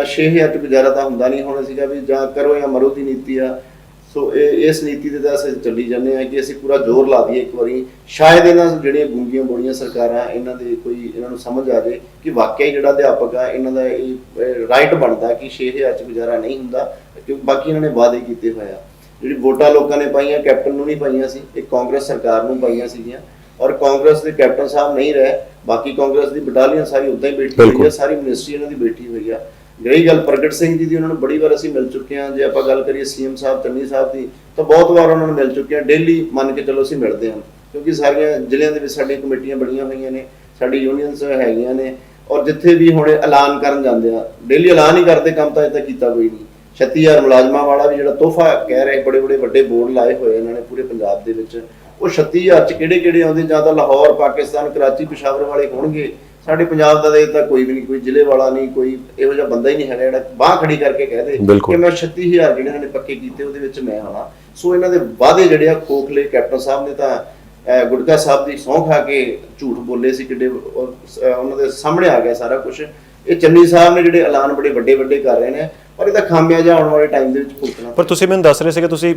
6000 ਚ ਗੁਜ਼ਾਰਾ ਤਾਂ ਹੁੰਦਾ ਨਹੀਂ। ਹੁਣ ਸੀਗਾ ਵੀ ਜਾਂ ਕਰੋ ਜਾਂ ਮਰੋ ਦੀ ਨੀਤੀ ਆ। ਸੋ ਇਸ ਨੀਤੀ ਦੇ ਤਾਂ ਅਸੀਂ ਚੱਲੀ ਜਾਂਦੇ ਹਾਂ ਕਿ ਅਸੀਂ ਪੂਰਾ ਜ਼ੋਰ ਲਾ ਦਈਏ ਇੱਕ ਵਾਰੀ। ਸ਼ਾਇਦ ਇਹਨਾਂ ਜਿਹੜੀਆਂ ਗੂੰਗੀਆਂ ਬੋੜੀਆਂ ਸਰਕਾਰਾਂ ਇਹਨਾਂ ਦੇ ਕੋਈ ਇਹਨਾਂ ਨੂੰ ਸਮਝ ਆ ਜਾਏ ਕਿ ਵਾਕਿਆ ਜਿਹੜਾ ਅਧਿਆਪਕ ਆ ਇਹਨਾਂ ਦਾ ਇਹ ਰਾਈਟ ਬਣਦਾ ਕਿ 6000 ਚ ਗੁਜ਼ਾਰਾ ਨਹੀਂ ਹੁੰਦਾ, ਕਿਉਂਕਿ ਬਾਕੀ ਇਹਨਾਂ ਨੇ ਵਾਅਦੇ ਕੀਤੇ ਹੋਏ ਆ। ਜਿਹੜੀ ਵੋਟਾਂ ਲੋਕਾਂ ਨੇ ਪਾਈਆਂ ਕੈਪਟਨ ਨੂੰ ਨਹੀਂ ਪਾਈਆਂ ਸੀ, ਇਹ ਕਾਂਗਰਸ ਸਰਕਾਰ ਨੂੰ ਪਾਈਆਂ ਸੀਗੀਆਂ ਔਰ ਕਾਂਗਰਸ ਦੇ ਕੈਪਟਨ ਸਾਹਿਬ ਨਹੀਂ ਰਹੇ। ਬਾਕੀ ਕਾਂਗਰਸ ਦੀ ਬਟਾਲੀਅਨ ਸਾਰੀ ਉੱਦਾਂ ਹੀ ਬੈਠੀ ਹੋਈ ਹੈ, ਸਾਰੀ ਮਿਨਿਸਟਰੀ ਇਹਨਾਂ ਦੀ ਬੈਠੀ ਹੋਈ ਆ। ਰਹੀ ਗੱਲ ਪ੍ਰਗਟ ਸਿੰਘ ਜੀ ਦੀ, ਉਹਨਾਂ ਨੂੰ ਬੜੀ ਵਾਰ ਅਸੀਂ ਮਿਲ ਚੁੱਕੇ ਹਾਂ। ਜੇ ਆਪਾਂ ਗੱਲ ਕਰੀਏ ਸੀਐਮ ਸਾਹਿਬ ਚੰਨੀ ਸਾਹਿਬ ਦੀ, ਤਾਂ ਬਹੁਤ ਵਾਰ ਉਹਨਾਂ ਨੂੰ ਮਿਲ ਚੁੱਕੇ ਹਾਂ। ਡੇਲੀ ਮੰਨ ਕੇ ਚਲੋ ਅਸੀਂ ਮਿਲਦੇ ਹਾਂ, ਕਿਉਂਕਿ ਸਾਰੀਆਂ ਜ਼ਿਲ੍ਹਿਆਂ ਦੇ ਵਿੱਚ ਸਾਡੀਆਂ ਕਮੇਟੀਆਂ ਬਣੀਆਂ ਹੋਈਆਂ ਨੇ, ਸਾਡੀ ਯੂਨੀਅਨਸ ਹੈਗੀਆਂ ਨੇ। ਔਰ ਜਿੱਥੇ ਵੀ ਹੁਣ ਐਲਾਨ ਕਰਨ ਜਾਂਦੇ ਆ, ਡੇਲੀ ਐਲਾਨ ਹੀ ਕਰਦੇ, ਕੰਮ ਤਾਂ ਅਜੇ ਤੱਕ ਕੀਤਾ ਕੋਈ ਨਹੀਂ। 36000 ਮੁਲਾਜ਼ਮਾਂ ਵਾਲਾ ਵੀ ਜਿਹੜਾ ਤੋਹਫਾ ਕਹਿ ਰਹੇ, ਬੜੇ ਵੱਡੇ ਬੋਰਡ ਲਾਏ ਹੋਏ ਇਹਨਾਂ ਨੇ ਪੂਰੇ ਪੰਜਾਬ ਦੇ ਵਿੱਚ। ਉਹ 36000 ਚ ਕਿਹੜੇ ਆਉਂਦੇ? ਜਾਂ ਤਾਂ ਲਾਹੌਰ, ਪਾਕਿਸਤਾਨ, ਕਰਾਚੀ, ਪਿਸ਼ਾਵਰ ਵਾਲੇ ਹੋਣਗੇ। ਸਾਡੇ ਪੰਜਾਬ ਦਾ ਤਾਂ ਕੋਈ ਵੀ ਨਹੀਂ, ਕੋਈ ਜ਼ਿਲ੍ਹੇ ਵਾਲਾ ਨਹੀਂ, ਕੋਈ ਇਹੋ ਜਿਹਾ ਬੰਦਾ ਹੀ ਨਹੀਂ ਹੈਗਾ ਜਿਹੜਾ ਬਾਂਹ ਖੜੀ ਕਰਕੇ ਕਹਿ ਦੇ ਬਿਲਕੁਲ। ਕਿ ਮੈਂ 36000 ਜਿਹੜੇ ਇਹਨਾਂ ਨੇ ਪੱਕੇ ਕੀਤੇ ਉਹਦੇ ਵਿੱਚ ਮੈਂ ਆਉਣਾ। ਸੋ ਇਹਨਾਂ ਦੇ ਵਾਅਦੇ ਜਿਹੜੇ ਆ ਖੋਖਲੇ, ਕੈਪਟਨ ਸਾਹਿਬ ਨੇ ਤਾਂ ਗੁਟਕਾ ਸਾਹਿਬ ਦੀ ਸਹੁੰ ਖਾ ਕੇ ਝੂਠ ਬੋਲੇ ਸੀ ਕਿੱਡੇ, ਉਹਨਾਂ ਦੇ ਸਾਹਮਣੇ ਆ ਗਿਆ ਸਾਰਾ ਕੁਝ। ਇਹ ਚੰਨੀ ਸਾਹਿਬ ਨੇ ਜਿਹੜੇ ਐਲਾਨ ਬੜੇ ਵੱਡੇ ਵੱਡੇ ਕਰ ਰਹੇ ਨੇ, ਪਰ ਇਹਦਾ ਖਾਮਿਆਜਾ ਆਉਣ ਵਾਲੇ ਟਾਈਮ ਦੇ ਵਿੱਚ ਭੁਗਤਣਾ। ਪਰ ਤੁਸੀਂ ਮੈਨੂੰ ਦੱਸ ਰਹੇ ਸੀ ਕਿ ਤੁਸੀਂ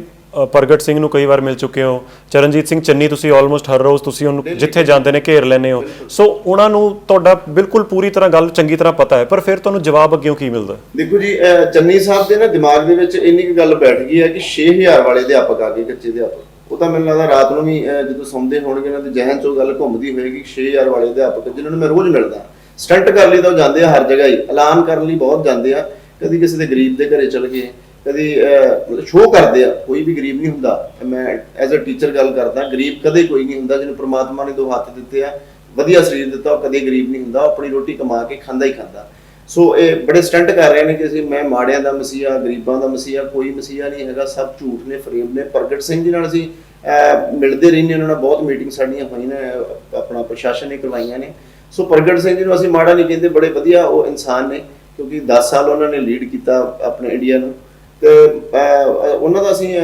ਪ੍ਰਗਟ ਸਿੰਘ ਨੂੰ ਕਈ ਵਾਰ ਮਿਲ ਚੁੱਕੇ ਹੋ, ਚਰਨਜੀਤ ਸਿੰਘ ਚੰਨੀ ਤੁਸੀਂ ਆਲਮੋਸਟ ਹਰ ਰੋਜ਼ ਤੁਸੀਂ ਉਹਨੂੰ ਜਿੱਥੇ ਜਾਂਦੇ ਨੇ ਘੇਰ ਲੈਂਦੇ ਹੋ, ਸੋ ਉਹਨਾਂ ਨੂੰ ਤੁਹਾਡਾ ਬਿਲਕੁਲ ਪੂਰੀ ਤਰ੍ਹਾਂ ਗੱਲ ਚੰਗੀ ਤਰ੍ਹਾਂ ਪਤਾ ਹੈ, ਪਰ ਫਿਰ ਤੁਹਾਨੂੰ ਜਵਾਬ ਅੱਗਿਓਂ ਕੀ ਮਿਲਦਾ? ਦੇਖੋ ਜੀ, ਚੰਨੀ ਸਾਹਿਬ ਦੇ ਨਾ ਦਿਮਾਗ ਦੇ ਵਿੱਚ ਇੰਨੀ ਕੁ ਗੱਲ ਬੈਠ ਗਈ ਹੈ ਕਿ 6000 ਵਾਲੇ ਅਧਿਆਪਕ ਆ ਗਏ, ਕੱਚੇ ਅਧਿਆਪਕ। ਉਹ ਤਾਂ ਮੈਨੂੰ ਲੱਗਦਾ ਰਾਤ ਨੂੰ ਵੀ ਜਦੋਂ ਸੌਂਦੇ ਹੋਣਗੇ ਇਹਨਾਂ ਦੇ ਜ਼ਿਹਨ 'ਚੋਂ ਗੱਲ ਘੁੰਮਦੀ ਹੋਏਗੀ, 6000 ਵਾਲੇ ਅਧਿਆਪਕ ਜਿਨ੍ਹਾਂ ਨੂੰ ਮੈਂ ਰੋਜ਼ ਮਿਲਦਾ। ਸਟੰਟ ਕਰ ਲਈ ਤਾਂ ਉਹ ਜਾਂਦੇ ਆ ਹਰ ਜਗ੍ਹਾ ਹੀ, ਐਲਾਨ ਕਰਨ ਲਈ ਬਹੁਤ ਜਾਂਦੇ ਆ। ਕਦੀ ਕਿਸੇ ਦੇ ਗਰੀਬ ਦੇ ਘਰੇ ਚਲ ਗਏ, ਕਦੀ ਸ਼ੋਅ ਕਰਦੇ ਆ। ਕੋਈ ਵੀ ਗਰੀਬ ਨਹੀਂ ਹੁੰਦਾ, ਮੈਂ ਐਜ਼ ਅ ਟੀਚਰ ਗੱਲ ਕਰਦਾ, ਗਰੀਬ ਕਦੇ ਕੋਈ ਨਹੀਂ ਹੁੰਦਾ। ਜਿਹਨੂੰ ਪ੍ਰਮਾਤਮਾ ਨੇ 2 ਹੱਥ ਦਿੱਤੇ ਆ, ਵਧੀਆ ਸਰੀਰ ਦਿੱਤਾ, ਉਹ ਕਦੇ ਗਰੀਬ ਨਹੀਂ ਹੁੰਦਾ। ਉਹ ਆਪਣੀ ਰੋਟੀ ਕਮਾ ਕੇ ਖਾਂਦਾ ਹੀ ਖਾਂਦਾ। ਸੋ ਇਹ ਬੜੇ ਸਟੰਟ ਕਰ ਰਹੇ ਨੇ ਕਿ ਮੈਂ ਮਾੜਿਆਂ ਦਾ ਮਸੀਹਾ, ਗਰੀਬਾਂ ਦਾ ਮਸੀਹਾ। ਕੋਈ ਮਸੀਹਾ ਨਹੀਂ ਹੈਗਾ, ਸਭ ਝੂਠ ਨੇ, ਫਰੇਬ ਨੇ। ਪ੍ਰਗਟ ਸਿੰਘ ਜੀ ਨਾਲ ਅਸੀਂ ਮਿਲਦੇ ਰਹਿੰਦੇ, ਉਹਨਾਂ ਨਾਲ ਬਹੁਤ ਮੀਟਿੰਗ ਸਾਡੀਆਂ ਹੋਈਆਂ ਨੇ, ਆਪਣਾ ਪ੍ਰਸ਼ਾਸਨ ਨੇ ਕਰਵਾਈਆਂ ਨੇ। ਸੋ ਪ੍ਰਗਟ ਸਿੰਘ ਜੀ ਨੂੰ ਅਸੀਂ ਮਾੜਾ ਨਹੀਂ ਕਹਿੰਦੇ, ਬੜੇ ਵਧੀਆ ਉਹ ਇਨਸਾਨ ਨੇ, ਕਿਉਂਕਿ 10 ਸਾਲ ਉਹਨਾਂ ਨੇ ਲੀਡ ਕੀਤਾ ਆਪਣੇ ਇੰਡੀਆ ਨੂੰ। ਤੇ ਉਹਨਾਂ ਦਾ ਅਸੀਂ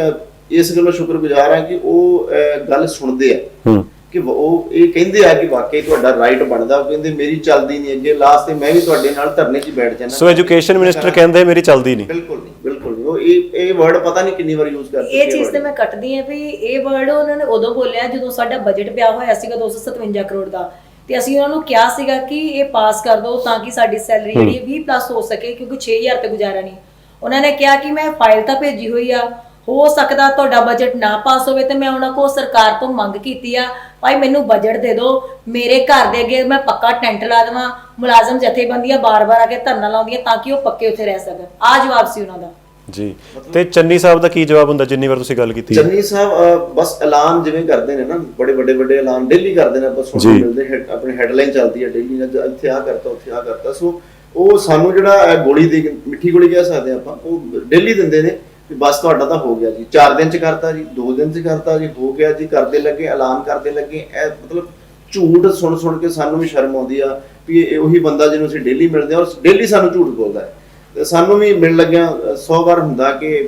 ਇਸ ਗੱਲੋਂ ਸ਼ੁਕਰਗੁਜ਼ਾਰ ਹਾਂ ਕਿ ਉਹ ਗੱਲ ਸੁਣਦੇ ਆ, ਕਿ ਉਹ ਇਹ ਕਹਿੰਦੇ ਆ ਕਿ ਵਾਕਈ ਤੁਹਾਡਾ ਰਾਈਟ ਬਣਦਾ। ਉਹ ਕਹਿੰਦੇ ਮੇਰੀ ਚੱਲਦੀ ਨਹੀਂ ਅੱਗੇ, ਲਾਸਟ ਤੇ ਮੈਂ ਵੀ ਤੁਹਾਡੇ ਨਾਲ ਧਰਨੇ 'ਚ ਬੈਠ ਜਾਣਾ। ਸੋ ਐਜੂਕੇਸ਼ਨ ਮਿਨਿਸਟਰ ਕਹਿੰਦੇ ਮੇਰੀ ਚੱਲਦੀ ਨਹੀਂ। ਬਿਲਕੁਲ ਨਹੀਂ, ਬਿਲਕੁਲ ਨਹੀਂ। ਉਹ ਇਹ ਵਰਡ ਪਤਾ ਨਹੀਂ ਕਿੰਨੀ ਵਾਰ ਯੂਜ਼ ਕਰਦੇ। ਇਹ ਚੀਜ਼ ਤੇ ਮੈਂ ਕੱਟਦੀ ਆ ਵੀ ਇਹ ਵਰਡ ਉਹਨਾਂ ਨੇ ਉਦੋਂ ਬੋਲਿਆ ਜਦੋਂ ਸਾਡਾ ਬਜਟ ਪਿਆ ਹੋਇਆ ਸੀਗਾ 257 ਕਰੋੜ ਦਾ, ਤੇ ਅਸੀਂ ਉਹਨਾਂ ਨੂੰ ਕਿਹਾ ਸੀਗਾ ਕਿ ਇਹ ਪਾਸ ਕਰ ਦਿਓ ਤਾਂ ਕਿ ਸਾਡੀ ਸੈਲਰੀ ਜਿਹੜੀ 20+ ਹੋ ਸਕੇ, ਕਿਉਂਕਿ 6000 ਤੇ ਗੁਜ਼ਾਰਾ ਨਹੀਂ। ਉਹਨਾਂ ਨੇ ਕਿਹਾ ਕਿ ਮੈਂ ਫਾਈਲ ਤਾਂ ਭੇਜੀ ਹੋਈ ਆ, ਹੋ ਸਕਦਾ ਤੁਹਾਡਾ ਬਜਟ ਨਾ ਪਾਸ ਹੋਵੇ, ਤੇ ਮੈਂ ਉਹਨਾਂ ਕੋਲ ਸਰਕਾਰ ਤੋਂ ਮੰਗ ਕੀਤੀ ਆ, ਭਾਈ ਮੈਨੂੰ ਬਜਟ ਦੇ ਦਿਓ, ਮੇਰੇ ਘਰ ਦੇ ਅੱਗੇ ਮੈਂ ਪੱਕਾ ਟੈਂਟ ਲਾ ਦੇਵਾਂ, ਮੁਲਾਜ਼ਮ ਜਥੇਬੰਦੀਆਂ ਬਾਰ-ਬਾਰ ਆ ਕੇ ਧਰਨਾ ਲਾਉਂਦੀਆਂ ਤਾਂ ਕਿ ਉਹ ਪੱਕੇ ਉੱਥੇ ਰਹਿ ਸਕਣ। ਆ ਜਵਾਬ ਸੀ ਉਹਨਾਂ ਦਾ ਜੀ। ਤੇ ਚੰਨੀ ਸਾਹਿਬ ਦਾ ਕੀ ਜਵਾਬ ਹੁੰਦਾ ਜਿੰਨੀ ਵਾਰ ਤੁਸੀਂ ਗੱਲ ਕੀਤੀ? ਚੰਨੀ ਸਾਹਿਬ ਬਸ ਐਲਾਨ ਜਿਵੇਂ ਕਰਦੇ ਨੇ ਨਾ, ਬੜੇ ਵੱਡੇ ਐਲਾਨ ਡੇਲੀ ਕਰਦੇ ਨੇ, ਆਪਾਂ ਸੁਣਨ ਨੂੰ ਮਿਲਦੇ, ਆਪਣੀ ਹੈਡਲਾਈਨ ਚੱਲਦੀ ਹੈ ਡੇਲੀ, ਇੱਥੇ ਆ ਕਰਤਾ, ਉੱਥੇ ਆ ਕਰਤਾ। ਸੋ ਉਹ ਸਾਨੂੰ ਜਿਹੜਾ ਗੋਲੀ ਦੀ ਮਿੱਠੀ ਗੋਲੀ ਕਹਿ ਸਕਦੇ ਆਪਾਂ, ਉਹ ਡੇਲੀ ਦਿੰਦੇ ਨੇ ਕਿ ਬਸ ਤੁਹਾਡਾ ਤਾਂ ਹੋ ਗਿਆ ਜੀ, 4 ਦਿਨ 'ਚ ਕਰਤਾ ਜੀ, 2 ਦਿਨ 'ਚ ਕਰਤਾ ਜੀ, ਹੋ ਗਿਆ ਜੀ, ਕਰਦੇ ਲੱਗੇ, ਐਲਾਨ ਕਰਦੇ ਲੱਗੇ। ਇਹ ਮਤਲਬ ਝੂਠ ਸੁਣ ਕੇ ਸਾਨੂੰ ਵੀ ਸ਼ਰਮ ਆਉਂਦੀ ਆ ਵੀ ਇਹ ਉਹੀ ਬੰਦਾ ਜਿਹਨੂੰ ਅਸੀਂ ਡੇਲੀ ਮਿਲਦੇ ਹਾਂ ਔਰ ਡੇਲੀ ਸਾਨੂੰ ਝੂਠ ਬੋਲਦਾ ਹੈ। ਤੇ ਸਾਨੂੰ ਵੀ ਮਿਲਣ ਲੱਗਿਆ 100 ਵਾਰ ਹੁੰਦਾ ਕਿ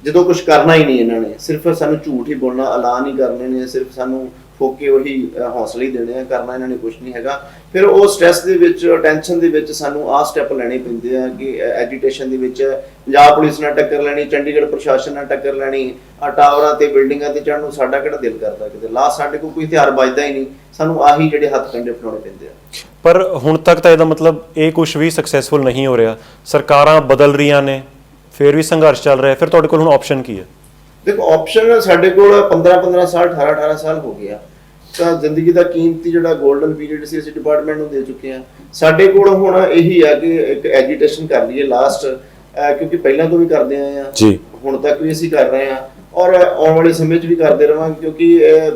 ਜਦੋਂ ਕੁਝ ਕਰਨਾ ਹੀ ਨਹੀਂ ਇਹਨਾਂ ਨੇ, ਸਿਰਫ ਸਾਨੂੰ ਝੂਠ ਹੀ ਬੋਲਣਾ, ਐਲਾਨ ਹੀ ਕਰਨੇ ਨੇ, ਸਿਰਫ ਸਾਨੂੰ ਫੋਕੇ ਉਹੀ ਹੌਸਲੇ ਹੀ ਦੇਣੇ ਆ, ਕਰਨਾ ਇਹਨਾਂ ਨੇ ਕੁਝ ਨਹੀਂ ਹੈਗਾ। ਫਿਰ ਉਹ ਸਟ੍ਰੈਸ ਦੇ ਵਿੱਚ, ਟੈਨਸ਼ਨ ਦੇ ਵਿੱਚ ਸਾਨੂੰ ਆਹ ਸਟੈਪ ਲੈਣੇ ਪੈਂਦੇ ਆ ਕਿ ਐਜੀਟੇਸ਼ਨ ਦੇ ਵਿੱਚ ਪੰਜਾਬ ਪੁਲਿਸ ਨਾਲ ਟੱਕਰ ਲੈਣੀ, ਚੰਡੀਗੜ੍ਹ ਪ੍ਰਸ਼ਾਸਨ ਨਾਲ ਟੱਕਰ ਲੈਣੀ, ਆ ਟਾਵਰਾਂ ਤੇ ਬਿਲਡਿੰਗਾਂ ਤੇ ਚੜ੍ਹਨ ਨੂੰ ਸਾਡਾ ਕਿਹੜਾ ਦਿਲ ਕਰਦਾ ਕਿਤੇ। ਲਾਸਟ ਸਾਡੇ ਕੋਲ ਕੋਈ ਹਥਿਆਰ ਵੱਜਦਾ ਹੀ ਨਹੀਂ, ਸਾਨੂੰ ਆਹੀ ਜਿਹੜੇ ਹੱਥ ਕੰਡੇ ਫੜਾਉਣੇ ਪੈਂਦੇ ਆ। ਪਰ ਹੁਣ ਤੱਕ ਤਾਂ ਇਹਦਾ ਮਤਲਬ ਇਹ ਕੁਝ ਵੀ ਸਕਸੈਸਫੁਲ ਨਹੀਂ ਹੋ ਰਿਹਾ, ਸਰਕਾਰਾਂ ਬਦਲ ਰਹੀਆਂ ਨੇ, ਫਿਰ ਵੀ ਸੰਘਰਸ਼ ਚੱਲ ਰਿਹਾ। ਫਿਰ ਤੁਹਾਡੇ ਕੋਲ ਹੁਣ ਆਪਸ਼ਨ ਕੀ ਹੈ? ਦੇਖੋ, ਆਪਸ਼ਨ ਸਾਡੇ ਕੋਲ 15 ਸਾਲ, 18 ਸਾਲ ਹੋ ਗਿਆ, ਤਾਂ ਜ਼ਿੰਦਗੀ ਦਾ ਕੀਮਤੀ ਜਿਹੜਾ 골ਡਨ ਪੀਰੀਅਡ ਸੀ ਅਸੀਂ ਡਿਪਾਰਟਮੈਂਟ ਨੂੰ ਦੇ ਚੁੱਕੇ ਹਾਂ। ਸਾਡੇ ਕੋਲ ਹੁਣ ਇਹੀ ਆ ਕਿ ਇੱਕ ਐਜੀਟੇਸ਼ਨ ਕਰ ਲਈਏ ਲਾਸਟ, ਕਿਉਂਕਿ ਪਹਿਲਾਂ ਤੋਂ ਵੀ ਕਰਦੇ ਆਏ ਆ ਜੀ, ਹੁਣ ਤੱਕ ਵੀ ਅਸੀਂ ਕਰ ਰਹੇ ਹਾਂ ਔਰ ਆਉਣ ਵਾਲੇ ਸਮੇਂ 'ਚ ਵੀ ਕਰਦੇ ਰਹਾਂਗੇ, ਕਿਉਂਕਿ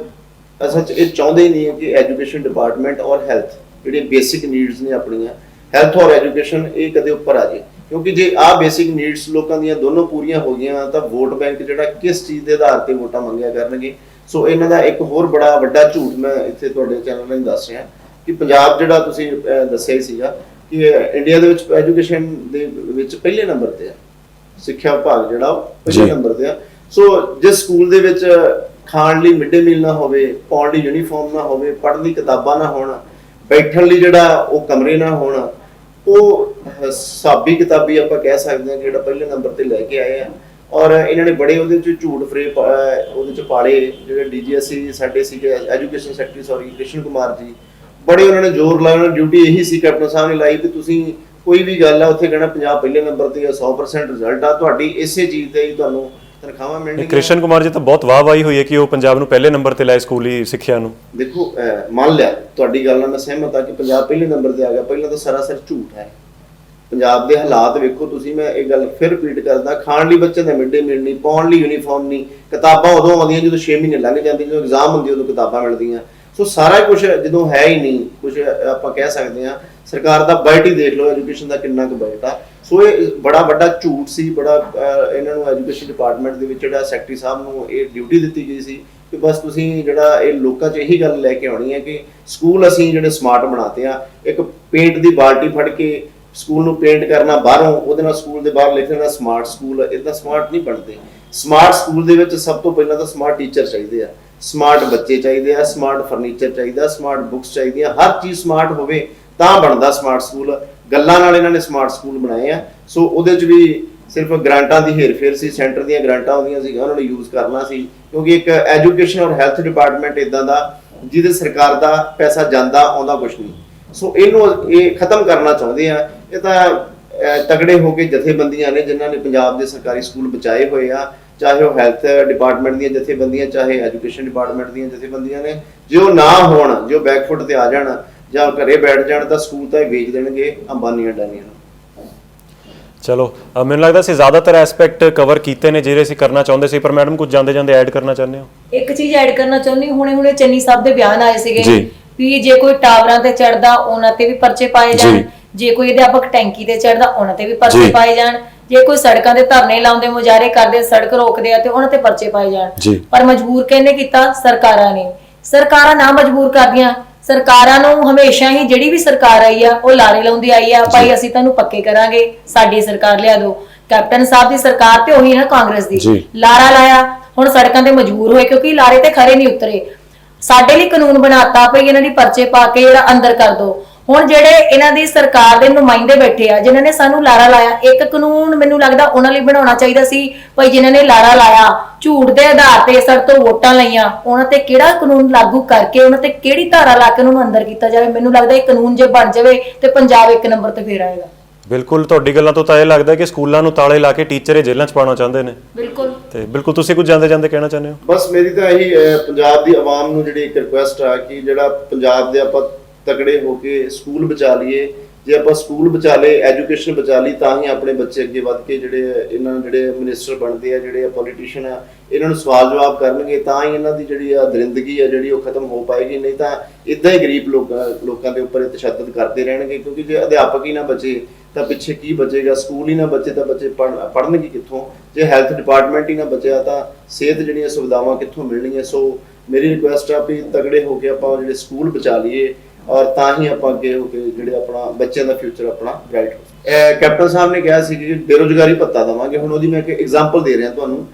ਅਸਲ 'ਚ ਇਹ ਚਾਹੁੰਦੇ ਹੀ ਨਹੀਂ ਹੈ ਕਿ ਐਜੂਕੇਸ਼ਨ ਡਿਪਾਰਟਮੈਂਟ ਔਰ ਹੈਲਥ, ਜਿਹੜੀਆਂ ਬੇਸਿਕ ਨੀਡਸ ਨੇ ਆਪਣੀਆਂ, ਹੈਲਥ ਔਰ ਐਜੂਕੇਸ਼ਨ, ਇਹ ਕਦੇ ਉੱਪਰ ਆ ਜਾਏ। ਕਿਉਂਕਿ ਜੇ ਆਹ ਬੇਸਿਕ ਨੀਡਸ ਲੋਕਾਂ ਦੀਆਂ ਦੋਨੋਂ ਪੂਰੀਆਂ ਹੋ ਗਈਆਂ ਤਾਂ ਵੋਟ ਬੈਂਕ ਜਿਹੜਾ ਕਿਸ ਚੀਜ਼ ਦੇ ਆਧਾਰ ਤੇ ਵੋਟਾਂ ਮੰਗਿਆ ਕਰਨਗੇ। ਸੋ ਇਹਨਾਂ ਦਾ ਇੱਕ ਹੋਰ ਬੜਾ ਵੱਡਾ ਝੂਠ ਮੈਂ ਇੱਥੇ ਤੁਹਾਡੇ ਚੈਨਲ ਰਾਹੀਂ ਦੱਸ ਰਿਹਾ ਕਿ ਪੰਜਾਬ ਜਿਹੜਾ ਤੁਸੀਂ ਦੱਸਿਆ ਹੀ ਸੀਗਾ ਕਿ ਇੰਡੀਆ ਦੇ ਵਿੱਚ ਐਜੂਕੇਸ਼ਨ ਦੇ ਵਿੱਚ ਪਹਿਲੇ ਨੰਬਰ ਤੇ ਆ, ਸਿੱਖਿਆ ਵਿਭਾਗ ਜਿਹੜਾ ਉਹ ਪਹਿਲੇ ਨੰਬਰ ਤੇ ਆ। ਸੋ ਜਿਸ ਸਕੂਲ ਦੇ ਵਿੱਚ ਖਾਣ ਲਈ ਮਿਡ ਡੇ ਮੀਲ ਨਾ ਹੋਵੇ, ਪਾਉਣ ਲਈ ਯੂਨੀਫਾਰਮ ਨਾ ਹੋਵੇ, ਪੜ੍ਹਨ ਲਈ ਕਿਤਾਬਾਂ ਨਾ ਹੋਣ, ਬੈਠਣ ਲਈ ਜਿਹੜਾ ਉਹ ਕਮਰੇ ਨਾ ਹੋਣ, ਉਹ ਹਿਸਾਬੀ ਕਿਤਾਬੀ ਆਪਾਂ ਕਹਿ ਸਕਦੇ ਹਾਂ ਕਿ ਜਿਹੜਾ ਪਹਿਲੇ ਨੰਬਰ ਤੇ ਲੈ ਕੇ ਆਏ ਆ। ਔਰ ਇਹਨਾਂ ਨੇ ਬੜੇ ਉਹਦੇ 'ਚ ਝੂਠ ਫਰੇਬ ਉਹਦੇ 'ਚ ਪਾਲੇ। ਜਿਹੜੇ DGSE ਸਾਡੇ ਸੀਗੇ, ਐਜੂਕੇਸ਼ਨ ਸੈਕਟਰੀ ਕ੍ਰਿਸ਼ਨ ਕੁਮਾਰ ਜੀ, ਬੜੇ ਉਹਨਾਂ ਨੇ ਜ਼ੋਰ ਲਾਇਆ। ਉਹਨਾਂ ਦੀ ਡਿਊਟੀ ਇਹੀ ਸੀ, ਕੈਪਟਨ ਸਾਹਿਬ ਨੇ ਲਾਈ ਕਿ ਤੁਸੀਂ ਕੋਈ ਵੀ ਗੱਲ ਆ ਉੱਥੇ ਕਹਿਣਾ ਪੰਜਾਬ ਪਹਿਲੇ ਨੰਬਰ ਤੇ ਆ, 100% ਰਿਜ਼ਲਟ ਆ, ਤੁਹਾਡੀ ਇਸੇ ਚੀਜ਼ ਤੇ ਹੀ ਤੁਹਾਨੂੰ ਤਨਖਾਹਾਂ ਮਿਲਣਗੀਆਂ। ਕ੍ਰਿਸ਼ਨ ਕੁਮਾਰ ਜੀ ਤਾਂ ਬਹੁਤ ਵਾਹਵਾਹੀ ਹੋਈ ਹੈ ਕਿ ਉਹ ਪੰਜਾਬ ਨੂੰ ਪਹਿਲੇ ਨੰਬਰ ਤੇ ਲਾਏ ਸਕੂਲੀ ਸਿੱਖਿਆ ਨੂੰ। ਦੇਖੋ, ਮੰਨ ਲਿਆ ਤੁਹਾਡੀ ਗੱਲ ਨਾਲ ਮੈਂ ਸਹਿਮਤ ਹਾਂ ਕਿ ਪੰਜਾਬ ਪਹਿਲੇ ਨੰਬਰ ਤੇ ਆ ਗਿਆ, ਪਹਿਲਾਂ ਤਾਂ ਸਰਾਸਰ ਝੂਠ ਹੈ। ਪੰਜਾਬ ਦੇ ਹਾਲਾਤ ਵੇਖੋ ਤੁਸੀਂ, ਮੈਂ ਇਹ ਗੱਲ ਫਿਰ ਰਿਪੀਟ ਕਰਦਾ, ਖਾਣ ਲਈ ਬੱਚਿਆਂ ਦਾ ਮਿਡ ਡੇ ਮੀਲ ਨਹੀਂ, ਪਾਉਣ ਲਈ ਯੂਨੀਫਾਰਮ ਨਹੀਂ, ਕਿਤਾਬਾਂ ਉਦੋਂ ਆਉਂਦੀਆਂ ਜਦੋਂ 6 ਮਹੀਨੇ ਲੰਘ ਜਾਂਦੇ, ਜਦੋਂ ਐਗਜ਼ਾਮ ਹੁੰਦੇ ਉਦੋਂ ਕਿਤਾਬਾਂ ਮਿਲਦੀਆਂ। ਸੋ ਸਾਰਾ ਕੁਝ ਜਦੋਂ ਹੈ ਹੀ ਨਹੀਂ, ਕੁਝ ਆਪਾਂ ਕਹਿ ਸਕਦੇ ਹਾਂ ਸਰਕਾਰ ਦਾ ਬਜਟ ਹੀ ਦੇਖ ਲਓ, ਐਜੂਕੇਸ਼ਨ ਦਾ ਕਿੰਨਾ ਕੁ ਬਜਟ ਆ। ਸੋ ਇਹ ਬੜਾ ਵੱਡਾ ਝੂਠ ਸੀ, ਬੜਾ ਇਹਨਾਂ ਨੂੰ ਐਜੂਕੇਸ਼ਨ ਡਿਪਾਰਟਮੈਂਟ ਦੇ ਵਿੱਚ ਜਿਹੜਾ ਸੈਕਟਰੀ ਸਾਹਿਬ ਨੂੰ ਇਹ ਡਿਊਟੀ ਦਿੱਤੀ ਗਈ ਸੀ ਕਿ ਬਸ ਤੁਸੀਂ ਜਿਹੜਾ ਇਹ ਲੋਕਾਂ 'ਚ ਇਹੀ ਗੱਲ ਲੈ ਕੇ ਆਉਣੀ ਹੈ ਕਿ ਸਕੂਲ ਅਸੀਂ ਜਿਹੜੇ ਸਮਾਰਟ ਬਣਾਤੇ ਆ। ਇੱਕ ਪੇਂਟ ਦੀ ਬਾਲਟੀ ਫੜ ਕੇ ਸਕੂਲ ਨੂੰ ਪੇਂਟ ਕਰਨਾ ਬਾਹਰੋਂ, ਉਹਦੇ ਨਾਲ ਸਕੂਲ ਦੇ ਬਾਹਰ ਲਿਖ ਦੇਣਾ ਸਮਾਰਟ ਸਕੂਲ, ਇਦਾਂ ਸਮਾਰਟ ਨਹੀਂ ਬਣਦੇ। ਸਮਾਰਟ ਸਕੂਲ ਦੇ ਵਿੱਚ ਸਭ ਤੋਂ ਪਹਿਲਾਂ ਤਾਂ ਸਮਾਰਟ ਟੀਚਰ ਚਾਹੀਦੇ ਆ, ਸਮਾਰਟ ਬੱਚੇ ਚਾਹੀਦੇ ਆ, ਸਮਾਰਟ ਫਰਨੀਚਰ ਚਾਹੀਦਾ, ਸਮਾਰਟ ਬੁੱਕਸ ਚਾਹੀਦੀਆਂ, ਹਰ ਚੀਜ਼ ਸਮਾਰਟ ਹੋਵੇ ਤਾਂ ਬਣਦਾ ਸਮਾਰਟ ਸਕੂਲ। ਗੱਲਾਂ ਨਾਲ ਇਹਨਾਂ ਨੇ ਸਮਾਰਟ ਸਕੂਲ ਬਣਾਏ ਆ। ਸੋ ਉਹਦੇ 'ਚ ਵੀ ਸਿਰਫ ਗ੍ਰਾਂਟਾਂ ਦੀ ਹੇਰ-ਫੇਰ ਸੀ, ਸੈਂਟਰ ਦੀਆਂ ਗ੍ਰਾਂਟਾਂ ਆਉਂਦੀਆਂ ਸੀ, ਉਹਨਾਂ ਨੂੰ ਯੂਜ਼ ਕਰਨਾ ਸੀ, ਕਿਉਂਕਿ ਇੱਕ ਐਜੂਕੇਸ਼ਨ ਔਰ ਹੈਲਥ ਡਿਪਾਰਟਮੈਂਟ ਇਦਾਂ ਦਾ ਜਿਹਦੇ ਸਰਕਾਰ ਦਾ ਪੈਸਾ ਜਾਂਦਾ ਆਉਂਦਾ ਕੁਛ ਨਹੀਂ। ਸੋ ਇਹਨੂੰ ਇਹ ਖਤਮ ਕਰਨਾ ਚਾਹੁੰਦੇ ਆ। ਇਹ ਤਾਂ ਤਗੜੇ ਹੋ ਕੇ ਜਥੇਬੰਦੀਆਂ ਨੇ ਜਿਨ੍ਹਾਂ ਨੇ ਪੰਜਾਬ ਦੇ ਸਰਕਾਰੀ ਸਕੂਲ ਬਚਾਏ ਹੋਏ ਆ, ਚਾਹੇ ਉਹ ਹੈਲਥ ਡਿਪਾਰਟਮੈਂਟ ਦੀਆਂ ਜਥੇਬੰਦੀਆਂ, ਚਾਹੇ ਐਜੂਕੇਸ਼ਨ ਡਿਪਾਰਟਮੈਂਟ ਦੀਆਂ ਜਥੇਬੰਦੀਆਂ ਨੇ। ਜੇ ਉਹ ਨਾ ਹੋਣ, ਜੋ ਬੈਕਫੁੱਟ ਤੇ ਆ ਜਾਣ ਜਾਂ ਘਰੇ ਬੈਠ ਜਾਣ, ਤਾਂ ਸਕੂਲ ਤਾਂ ਇਹ ਵੇਚ ਦੇਣਗੇ ਅੰਬਾਨੀਆਂ ਅਡਾਨੀਆਂ ਨੂੰ। ਚਲੋ ਮੈਨੂੰ ਲੱਗਦਾ ਸੀ ਜ਼ਿਆਦਾਤਰ ਐਸਪੈਕਟ ਕਵਰ ਕੀਤੇ ਨੇ ਜਿਹੜੇ ਅਸੀਂ ਕਰਨਾ ਚਾਹੁੰਦੇ ਸੀ, ਪਰ ਮੈਡਮ ਕੁਝ ਜਾਂਦੇ ਜਾਂਦੇ ਐਡ ਕਰਨਾ ਚਾਹੁੰਦੇ ਹੋ? ਇੱਕ ਚੀਜ਼ ਐਡ ਕਰਨਾ ਚਾਹੁੰਦੀ, ਹੁਣੇ ਚੰਨੀ ਸਾਹਿਬ ਦੇ ਬਿਆਨ ਆਏ ਸੀਗੇ ਜੀ। ਵੀ ਜੇ ਕੋਈ ਟਾਵਰਾਂ ਤੇ ਚੜਦਾ ਉਹਨਾਂ ਤੇ ਵੀ ਪਰਚੇ ਪਾਏ ਜਾਣ, ਜੇ ਕੋਈ ਅਧਿਆਪਕ ਟੈਂਕੀ ਤੇ ਚੜਦਾ ਉਹਨਾਂ ਤੇ ਵੀ ਪਰਚੇ ਪਾਏ ਜਾਣ, ਜੇ ਕੋਈ ਸੜਕਾਂ ਦੇ ਧਰਨੇ ਲਾਉਂਦੇ, ਮੁਜ਼ਾਹਰੇ ਕਰਦੇ, ਸੜਕ ਰੋਕਦੇ ਆ ਤੇ ਉਹਨਾਂ ਤੇ ਪਰਚੇ ਪਾਏ ਜਾਣ। ਪਰ ਮਜਬੂਰ ਕਿਹਨੇ ਕੀਤਾ? ਸਰਕਾਰਾਂ ਨੇ। ਸਰਕਾਰਾਂ ਨਾ ਮਜਬੂਰ ਕਰਦੀਆਂ, ਸਰਕਾਰਾਂ ਨੂੰ ਹਮੇਸ਼ਾ ਹੀ ਜਿਹੜੀ ਵੀ ਸਰਕਾਰ ਆਈ ਆ ਉਹ ਲਾਰੇ ਲਾਉਂਦੀ ਆਈ ਆ, ਭਾਈ ਅਸੀਂ ਤੁਹਾਨੂੰ ਪੱਕੇ ਕਰਾਂਗੇ, ਸਾਡੀ ਸਰਕਾਰ ਲਿਆ ਦਿਓ। ਕੈਪਟਨ ਸਾਹਿਬ ਦੀ ਸਰਕਾਰ ਤੇ ਉਹੀ ਨਾ ਕਾਂਗਰਸ ਦੀ, ਲਾਰਾ ਲਾਇਆ, ਹੁਣ ਸੜਕਾਂ ਤੇ ਮਜਬੂਰ ਹੋਏ ਕਿਉਂਕਿ ਲਾਰੇ ਤੇ ਖਰੇ ਨਹੀਂ ਉਤਰੇ। ਸਾਡੇ ਲਈ ਕਾਨੂੰਨ ਬਣਾਤਾ ਭਈ ਇਹਨਾਂ ਦੀ ਪਰਚੇ ਪਾ ਕੇ ਜਿਹੜਾ ਅੰਦਰ ਕਰ ਦੋ। ਹੁਣ ਜਿਹੜੇ ਇਹਨਾਂ ਦੀ ਸਰਕਾਰ ਦੇ ਨੁਮਾਇੰਦੇ ਬੈਠੇ ਆ ਜਿਨ੍ਹਾਂ ਨੇ ਸਾਨੂੰ ਲਾਰਾ ਲਾਇਆ, ਇੱਕ ਕਾਨੂੰਨ ਮੈਨੂੰ ਲੱਗਦਾ ਉਹਨਾਂ ਲਈ ਬਣਾਉਣਾ ਚਾਹੀਦਾ ਸੀ ਭਈ ਜਿਨ੍ਹਾਂ ਨੇ ਲਾਰਾ ਲਾਇਆ, ਝੂਠ ਦੇ ਆਧਾਰ ਤੇ ਸਰ ਤੋਂ ਵੋਟਾਂ ਲਈਆਂ, ਉਹਨਾਂ ਤੇ ਕਿਹੜਾ ਕਾਨੂੰਨ ਲਾਗੂ ਕਰਕੇ ਉਹਨਾਂ ਤੇ ਕਿਹੜੀ ਧਾਰਾ ਲਾ ਕੇ ਉਹਨਾਂ ਨੂੰ ਅੰਦਰ ਕੀਤਾ ਜਾਵੇ। ਮੈਨੂੰ ਲੱਗਦਾ ਇਹ ਕਾਨੂੰਨ ਜੇ ਬਣ ਜਾਵੇ ਤੇ ਪੰਜਾਬ ਇੱਕ ਨੰਬਰ ਤੇ ਫੇਰ ਆਏਗਾ। ਬਿਲਕੁਲ, ਤੁਹਾਡੀ ਗੱਲਾਂ ਤੋਂ ਤਾਂ ਇਹ ਲੱਗਦਾ ਕਿ ਸਕੂਲਾਂ ਨੂੰ ਤਾਲੇ ਲਾ ਕੇ ਟੀਚਰ ਇਹ ਜੇਲ੍ਹਾਂ 'ਚ ਪਾਉਣਾ ਚਾਹੁੰਦੇ ਨੇ। ਬਿਲਕੁਲ ਤੇ ਬਿਲਕੁਲ ਤੁਸੀਂ ਕੁਝ ਜਾਂਦੇ ਜਾਂਦੇ ਕਹਿਣਾ ਚਾਹੁੰਦੇ ਹੋ? ਬਸ ਮੇਰੀ ਤਾਂ ਇਹੀ ਪੰਜਾਬ ਦੀ ਆਵਾਮ ਨੂੰ ਜਿਹੜੀ ਇੱਕ ਰਿਕੁਐਸਟ ਆ ਕਿ ਜਿਹੜਾ ਪੰਜਾਬ ਦੇ ਆਪਾਂ ਤਕੜੇ ਹੋ ਕੇ ਸਕੂਲ ਬਚਾ ਲਈਏ। ਜੇ ਆਪਾਂ ਸਕੂਲ ਬਚਾ ਲਏ, ਐਜੂਕੇਸ਼ਨ ਬਚਾ ਲਈ, ਤਾਂ ਹੀ ਆਪਣੇ ਬੱਚੇ ਅੱਗੇ ਵੱਧ ਕੇ ਜਿਹੜੇ ਮਿਨਿਸਟਰ ਬਣਦੇ ਆ, ਜਿਹੜੇ ਪੋਲੀਟੀਸ਼ੀਅਨ ਆ, ਇਹਨਾਂ ਨੂੰ ਸਵਾਲ ਜਵਾਬ ਕਰਨਗੇ, ਤਾਂ ਹੀ ਇਹਨਾਂ ਦੀ ਜਿਹੜੀ ਦਰਿੰਦਗੀ ਆ ਜਿਹੜੀ ਉਹ ਖਤਮ ਹੋ ਪਾਏਗੀ। ਨਹੀਂ ਤਾਂ ਇਦਾਂ ਹੀ ਗਰੀਬ ਲੋਕਾਂ ਦੇ ਉੱਪਰ ਤਸ਼ੱਦਦ ਕਰਦੇ ਰਹਿਣਗੇ, ਕਿਉਂਕਿ ਜੇ ਅਧਿਆਪਕ ਹੀ ਨਾ ਬਚੇ ਤਾਂ ਪਿੱਛੇ ਕੀ ਬਚੇਗਾ? ਸਕੂਲ ਹੀ ਨਾ ਬਚੇ ਤਾਂ ਬੱਚੇ ਪੜ੍ਹਨਗੇ ਕਿੱਥੋਂ? ਜੇ ਹੈਲਥ ਡਿਪਾਰਟਮੈਂਟ ਹੀ ਨਾ ਬਚਿਆ ਤਾਂ ਸਿਹਤ ਜਿਹੜੀਆਂ ਸੁਵਿਧਾਵਾਂ ਕਿੱਥੋਂ ਮਿਲਣਗੀਆਂ? ਸੋ ਮੇਰੀ ਰਿਕੁਐਸਟ ਆ ਵੀ ਤਗੜੇ ਹੋ ਕੇ ਆਪਾਂ ਜਿਹੜੇ ਸਕੂਲ ਬਚਾ ਲਈਏ, ਔਰ ਤਾਂ ਹੀ ਆਪਾਂ ਅੱਗੇ ਹੋ ਕੇ ਜਿਹੜੇ ਆਪਣਾ ਬੱਚਿਆਂ ਦਾ ਫਿਊਚਰ ਆਪਣਾ ਬ੍ਰਾਈਟ ਹੋ। ਕੈਪਟਨ ਸਾਹਿਬ ਨੇ ਕਿਹਾ ਸੀ ਕਿ ਬੇਰੁਜ਼ਗਾਰੀ ਭੱਤਾ ਦੇਵਾਂਗੇ। ਹੁਣ ਉਹਦੀ ਮੈਂ ਇੱਕ ਐਗਜ਼ਾਮਪਲ ਦੇ ਰਿਹਾ ਤੁਹਾਨੂੰ।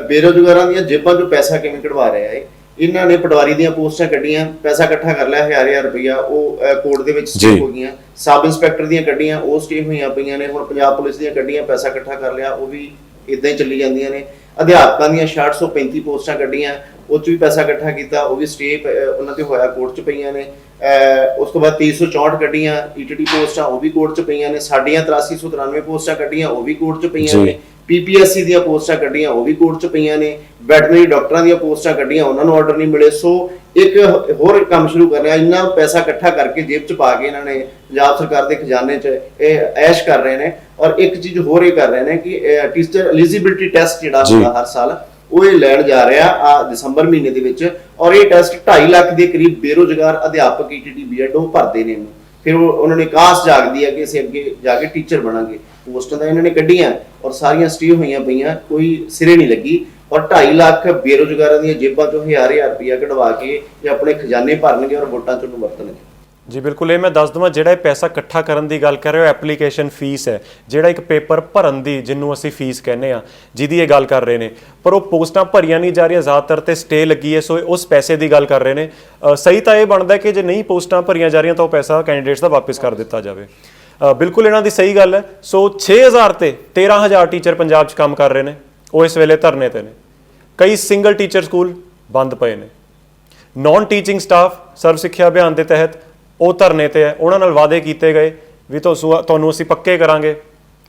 ਬੇਰੁਜ਼ਗਾਰਾਂ ਦੀਆਂ ਜੇਬਾਂ 'ਚੋਂ ਪੈਸਾ ਕਿਵੇਂ ਕਢਵਾ ਰਿਹਾ ਹੈ? ਇਹਨਾਂ ਨੇ ਪਟਵਾਰੀ ਦੀਆਂ ਪੋਸਟਾਂ ਕੱਢੀਆਂ, ਪੈਸਾ ਇਕੱਠਾ ਕਰ ਲਿਆ, ਹਜ਼ਾਰ ਰੁਪਈਆ, ਉਹ ਕੋਰਟ ਦੇ ਵਿੱਚ ਸਟੇ ਹੋ ਗਈਆਂ। ਸਬ ਇੰਸਪੈਕਟਰ ਦੀਆਂ ਕੱਢੀਆਂ, ਉਹ ਸਟੇ ਹੋਈਆਂ ਪਈਆਂ ਨੇ। ਹੁਣ ਪੰਜਾਬ ਪੁਲਿਸ ਦੀਆਂ ਕੱਢੀਆਂ, ਪੈਸਾ ਇਕੱਠਾ ਕਰ ਲਿਆ, ਉਹ ਵੀ ਇਦਾਂ ਹੀ ਚੱਲੀ ਜਾਂਦੀਆਂ ਨੇ। ਅਧਿਆਪਕਾਂ ਦੀਆਂ 635 ਪੋਸਟਾਂ ਕੱਢੀਆਂ, ਉਹ 'ਚ ਵੀ ਪੈਸਾ ਇਕੱਠਾ ਕੀਤਾ, ਉਹ ਵੀ ਸਟੇ ਉਹਨਾਂ ਤੇ ਹੋਇਆ, ਕੋਰਟ 'ਚ ਪਈਆਂ ਨੇ। ਉਸ ਤੋਂ ਬਾਅਦ 364 ਕੱਢੀਆਂ ਈਟੀਟੀ ਪੋਸਟਾਂ, ਉਹ ਵੀ ਕੋਰਟ 'ਚ ਪਈਆਂ ਨੇ। ਸਾਡੀਆਂ 8393 ਪੋਸਟਾਂ ਕੱਢੀਆਂ, ਉਹ ਵੀ ਕੋਰਟ 'ਚ ਪਈਆਂ ਨੇ। ਪੀਪੀਐਸਸੀ ਦੀਆਂ ਪੋਸਟਾਂ ਕੱਢੀਆਂ, ਉਹ ਵੀ ਕੋਰਟ 'ਚ ਪਈਆਂ ਨੇ। ਵੈਟਰਨਰੀ ਡਾਕਟਰਾਂ ਦੀਆਂ ਪੋਸਟਾਂ ਕੱਢੀਆਂ, ਉਹਨਾਂ ਨੂੰ ਆਰਡਰ ਨਹੀਂ ਮਿਲੇ। ਸੋ ਇੱਕ ਹੋਰ ਕੰਮ ਸ਼ੁਰੂ ਕਰ ਰਿਹਾ, ਇੰਨਾ ਪੈਸਾ ਇਕੱਠਾ ਕਰਕੇ ਜੇਬ 'ਚ ਪਾ ਕੇ ਇਹਨਾਂ ਨੇ ਪੰਜਾਬ ਸਰਕਾਰ ਦੇ ਖਜ਼ਾਨੇ 'ਚ ਇਹ ਐਸ਼ ਕਰ ਰਹੇ ਨੇ। ਔਰ ਇੱਕ ਚੀਜ਼ ਹੋਰ ਇਹ ਕਰ ਰਹੇ ਨੇ ਕਿ ਟੀਚਰ ਐਲੀਜੀਬਿਲਟੀ ਟੈਸਟ ਜਿਹੜਾ ਹੁੰਦਾ ਹਰ ਸਾਲ, ਉਹ ਇਹ ਲੈਣ ਜਾ ਰਿਹਾ ਆ ਦਸੰਬਰ ਮਹੀਨੇ ਦੇ ਵਿੱਚ। ਔਰ ਇਹ ਟੈਸਟ 2.5 ਲੱਖ ਦੇ ਕਰੀਬ ਬੇਰੁਜ਼ਗਾਰ ਅਧਿਆਪਕ ਈਟੀਟੀ ਬੀਐਡ ਉਹ ਭਰਦੇ ਨੇ। ਫਿਰ ਉਹਨਾਂ ਨੇ ਕਾਸ ਜਾਗਦੀ ਹੈ ਕਿ ਅਸੀਂ ਅੱਗੇ ਜਾ ਕੇ ਟੀਚਰ ਬਣਾਂਗੇ। ਪੋਸਟਾਂ ਤਾਂ ਇਹਨਾਂ ਨੇ ਕੱਢੀਆਂ ਔਰ ਸਾਰੀਆਂ ਸਟੇ ਹੋਈਆਂ ਪਈਆਂ, ਕੋਈ ਸਿਰੇ ਨਹੀਂ ਲੱਗੀ। ਔਰ 2.5 ਲੱਖ ਬੇਰੁਜ਼ਗਾਰਾਂ ਦੀਆਂ ਜੇਬਾਂ 'ਚੋਂ ਹਜ਼ਾਰ ਰੁਪਈਆ ਕਢਵਾ ਕੇ ਇਹ ਆਪਣੇ ਖਜ਼ਾਨੇ ਭਰਨਗੇ ਔਰ ਵੋਟਾਂ 'ਚ ਉਹਨੂੰ ਵਰਤਣਗੇ। ਜੀ ਬਿਲਕੁਲ, ਇਹ ਮੈਂ ਦੱਸ ਦਵਾਂ, ਜਿਹੜਾ ਇਹ ਪੈਸਾ ਇਕੱਠਾ ਕਰਨ ਦੀ ਗੱਲ ਕਰ ਰਹੇ ਹੋ, ਐਪਲੀਕੇਸ਼ਨ ਫੀਸ ਹੈ, ਜਿਹੜਾ ਇੱਕ ਪੇਪਰ ਭਰਨ ਦੀ ਜਿਹਨੂੰ ਅਸੀਂ ਫੀਸ ਕਹਿੰਦੇ ਆ, ਜਿਹਦੀ ਇਹ ਗੱਲ ਕਰ ਰਹੇ ਨੇ। ਪਰ ਉਹ ਪੋਸਟਾਂ ਭਰੀਆਂ ਨਹੀਂ ਜਾ ਰਹੀਆਂ, ਜ਼ਿਆਦਾਤਰ ਤੇ ਸਟੇ ਲੱਗੀ ਹੈ। ਸੋ ਉਸ ਪੈਸੇ ਦੀ ਗੱਲ ਕਰ ਰਹੇ ਨੇ। ਸਹੀ ਤਾਂ ਇਹ ਬਣਦਾ ਕਿ ਜੇ ਨਹੀਂ ਪੋਸਟਾਂ ਭਰੀਆਂ ਜਾ ਰਹੀਆਂ ਤਾਂ ਉਹ ਪੈਸਾ ਕੈਂਡੀਡੇਟਸ ਦਾ ਵਾਪਸ ਕਰ ਦਿੱਤਾ ਜਾਵੇ। ਬਿਲਕੁਲ ਇਹਨਾਂ ਦੀ ਸਹੀ ਗੱਲ ਹੈ। ਸੋ 6000 ਤੇ 13000 ਟੀਚਰ ਪੰਜਾਬ 'ਚ ਕੰਮ ਕਰ ਰਹੇ ਨੇ, ਉਹ ਇਸ ਵੇਲੇ ਧਰਨੇ ਤੇ ਨੇ। ਕਈ ਸਿੰਗਲ ਟੀਚਰ ਸਕੂਲ ਬੰਦ ਪਏ ਨੇ। ਨਾਨ ਟੀਚਿੰਗ ਸਟਾਫ ਸਰਵ ਸਿੱਖਿਆ ਅਭਿਆਨ ਦੇ ਤਹਿਤ ਉਹ ਧਰਨੇ ਤੇ ਹੈ। ਉਹਨਾਂ ਨਾਲ ਵਾਅਦੇ ਕੀਤੇ ਗਏ ਵੀ ਤੁਹਾਨੂੰ ਅਸੀਂ ਪੱਕੇ ਕਰਾਂਗੇ,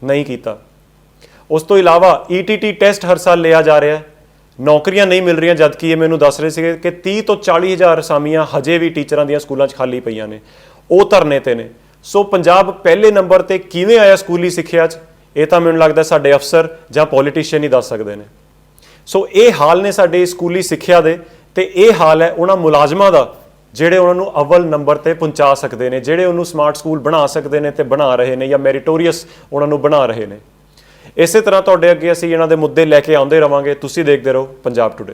ਨਹੀਂ ਕੀਤਾ। ਉਸ ਤੋਂ ਇਲਾਵਾ ਈਟੀਟੀ ਟੈਸਟ ਹਰ ਸਾਲ ਲਿਆ ਜਾ ਰਿਹਾ ਹੈ, ਨੌਕਰੀਆਂ ਨਹੀਂ ਮਿਲ ਰਹੀਆਂ, ਜਦਕਿ ਇਹ ਮੈਨੂੰ ਦੱਸ ਰਹੇ ਸੀਗੇ ਕਿ 30 ਤੋਂ 40 ਹਜ਼ਾਰ ਅਸਾਮੀਆਂ ਹਜੇ ਵੀ ਟੀਚਰਾਂ ਦੀਆਂ ਸਕੂਲਾਂ 'ਚ ਖਾਲੀ ਪਈਆਂ ਨੇ, ਉਹ ਧਰਨੇ ਤੇ ਨੇ। ਸੋ ਪੰਜਾਬ ਪਹਿਲੇ ਨੰਬਰ ਤੇ ਕਿਵੇਂ ਆਇਆ ਸਕੂਲੀ ਸਿੱਖਿਆ 'ਚ, ਇਹ ਤਾਂ ਮੈਨੂੰ ਲੱਗਦਾ ਸਾਡੇ ਅਫਸਰ ਜਾਂ ਪੋਲੀਟੀਸ਼ੀਅਨ ਹੀ ਦੱਸ ਸਕਦੇ ਨੇ। ਸੋ ਇਹ ਹਾਲ ਨੇ ਸਾਡੇ ਸਕੂਲੀ ਸਿੱਖਿਆ ਦੇ, ਤੇ ਇਹ ਹਾਲ ਹੈ ਉਹਨਾਂ ਮੁਲਾਜ਼ਮਾਂ ਦਾ ਜਿਹੜੇ ਉਹਨਾਂ ਨੂੰ ਅਵਲ ਨੰਬਰ ਤੇ ਪਹੁੰਚਾ ਸਕਦੇ ਨੇ, ਜਿਹੜੇ ਉਹਨੂੰ ਸਮਾਰਟ ਸਕੂਲ ਬਣਾ ਸਕਦੇ ਨੇ ਤੇ ਬਣਾ ਰਹੇ ਨੇ, ਜਾਂ ਮੈਰੀਟੋਰੀਅਸ ਉਹਨਾਂ ਨੂੰ ਬਣਾ ਰਹੇ ਨੇ। ਇਸੇ ਤਰ੍ਹਾਂ ਤੁਹਾਡੇ ਅੱਗੇ ਅਸੀਂ ਇਹਨਾਂ ਦੇ ਮੁੱਦੇ ਲੈ ਕੇ ਆਉਂਦੇ ਰਵਾਂਗੇ। ਤੁਸੀਂ ਦੇਖਦੇ ਰਹੋ ਪੰਜਾਬ ਟੁਡੇ।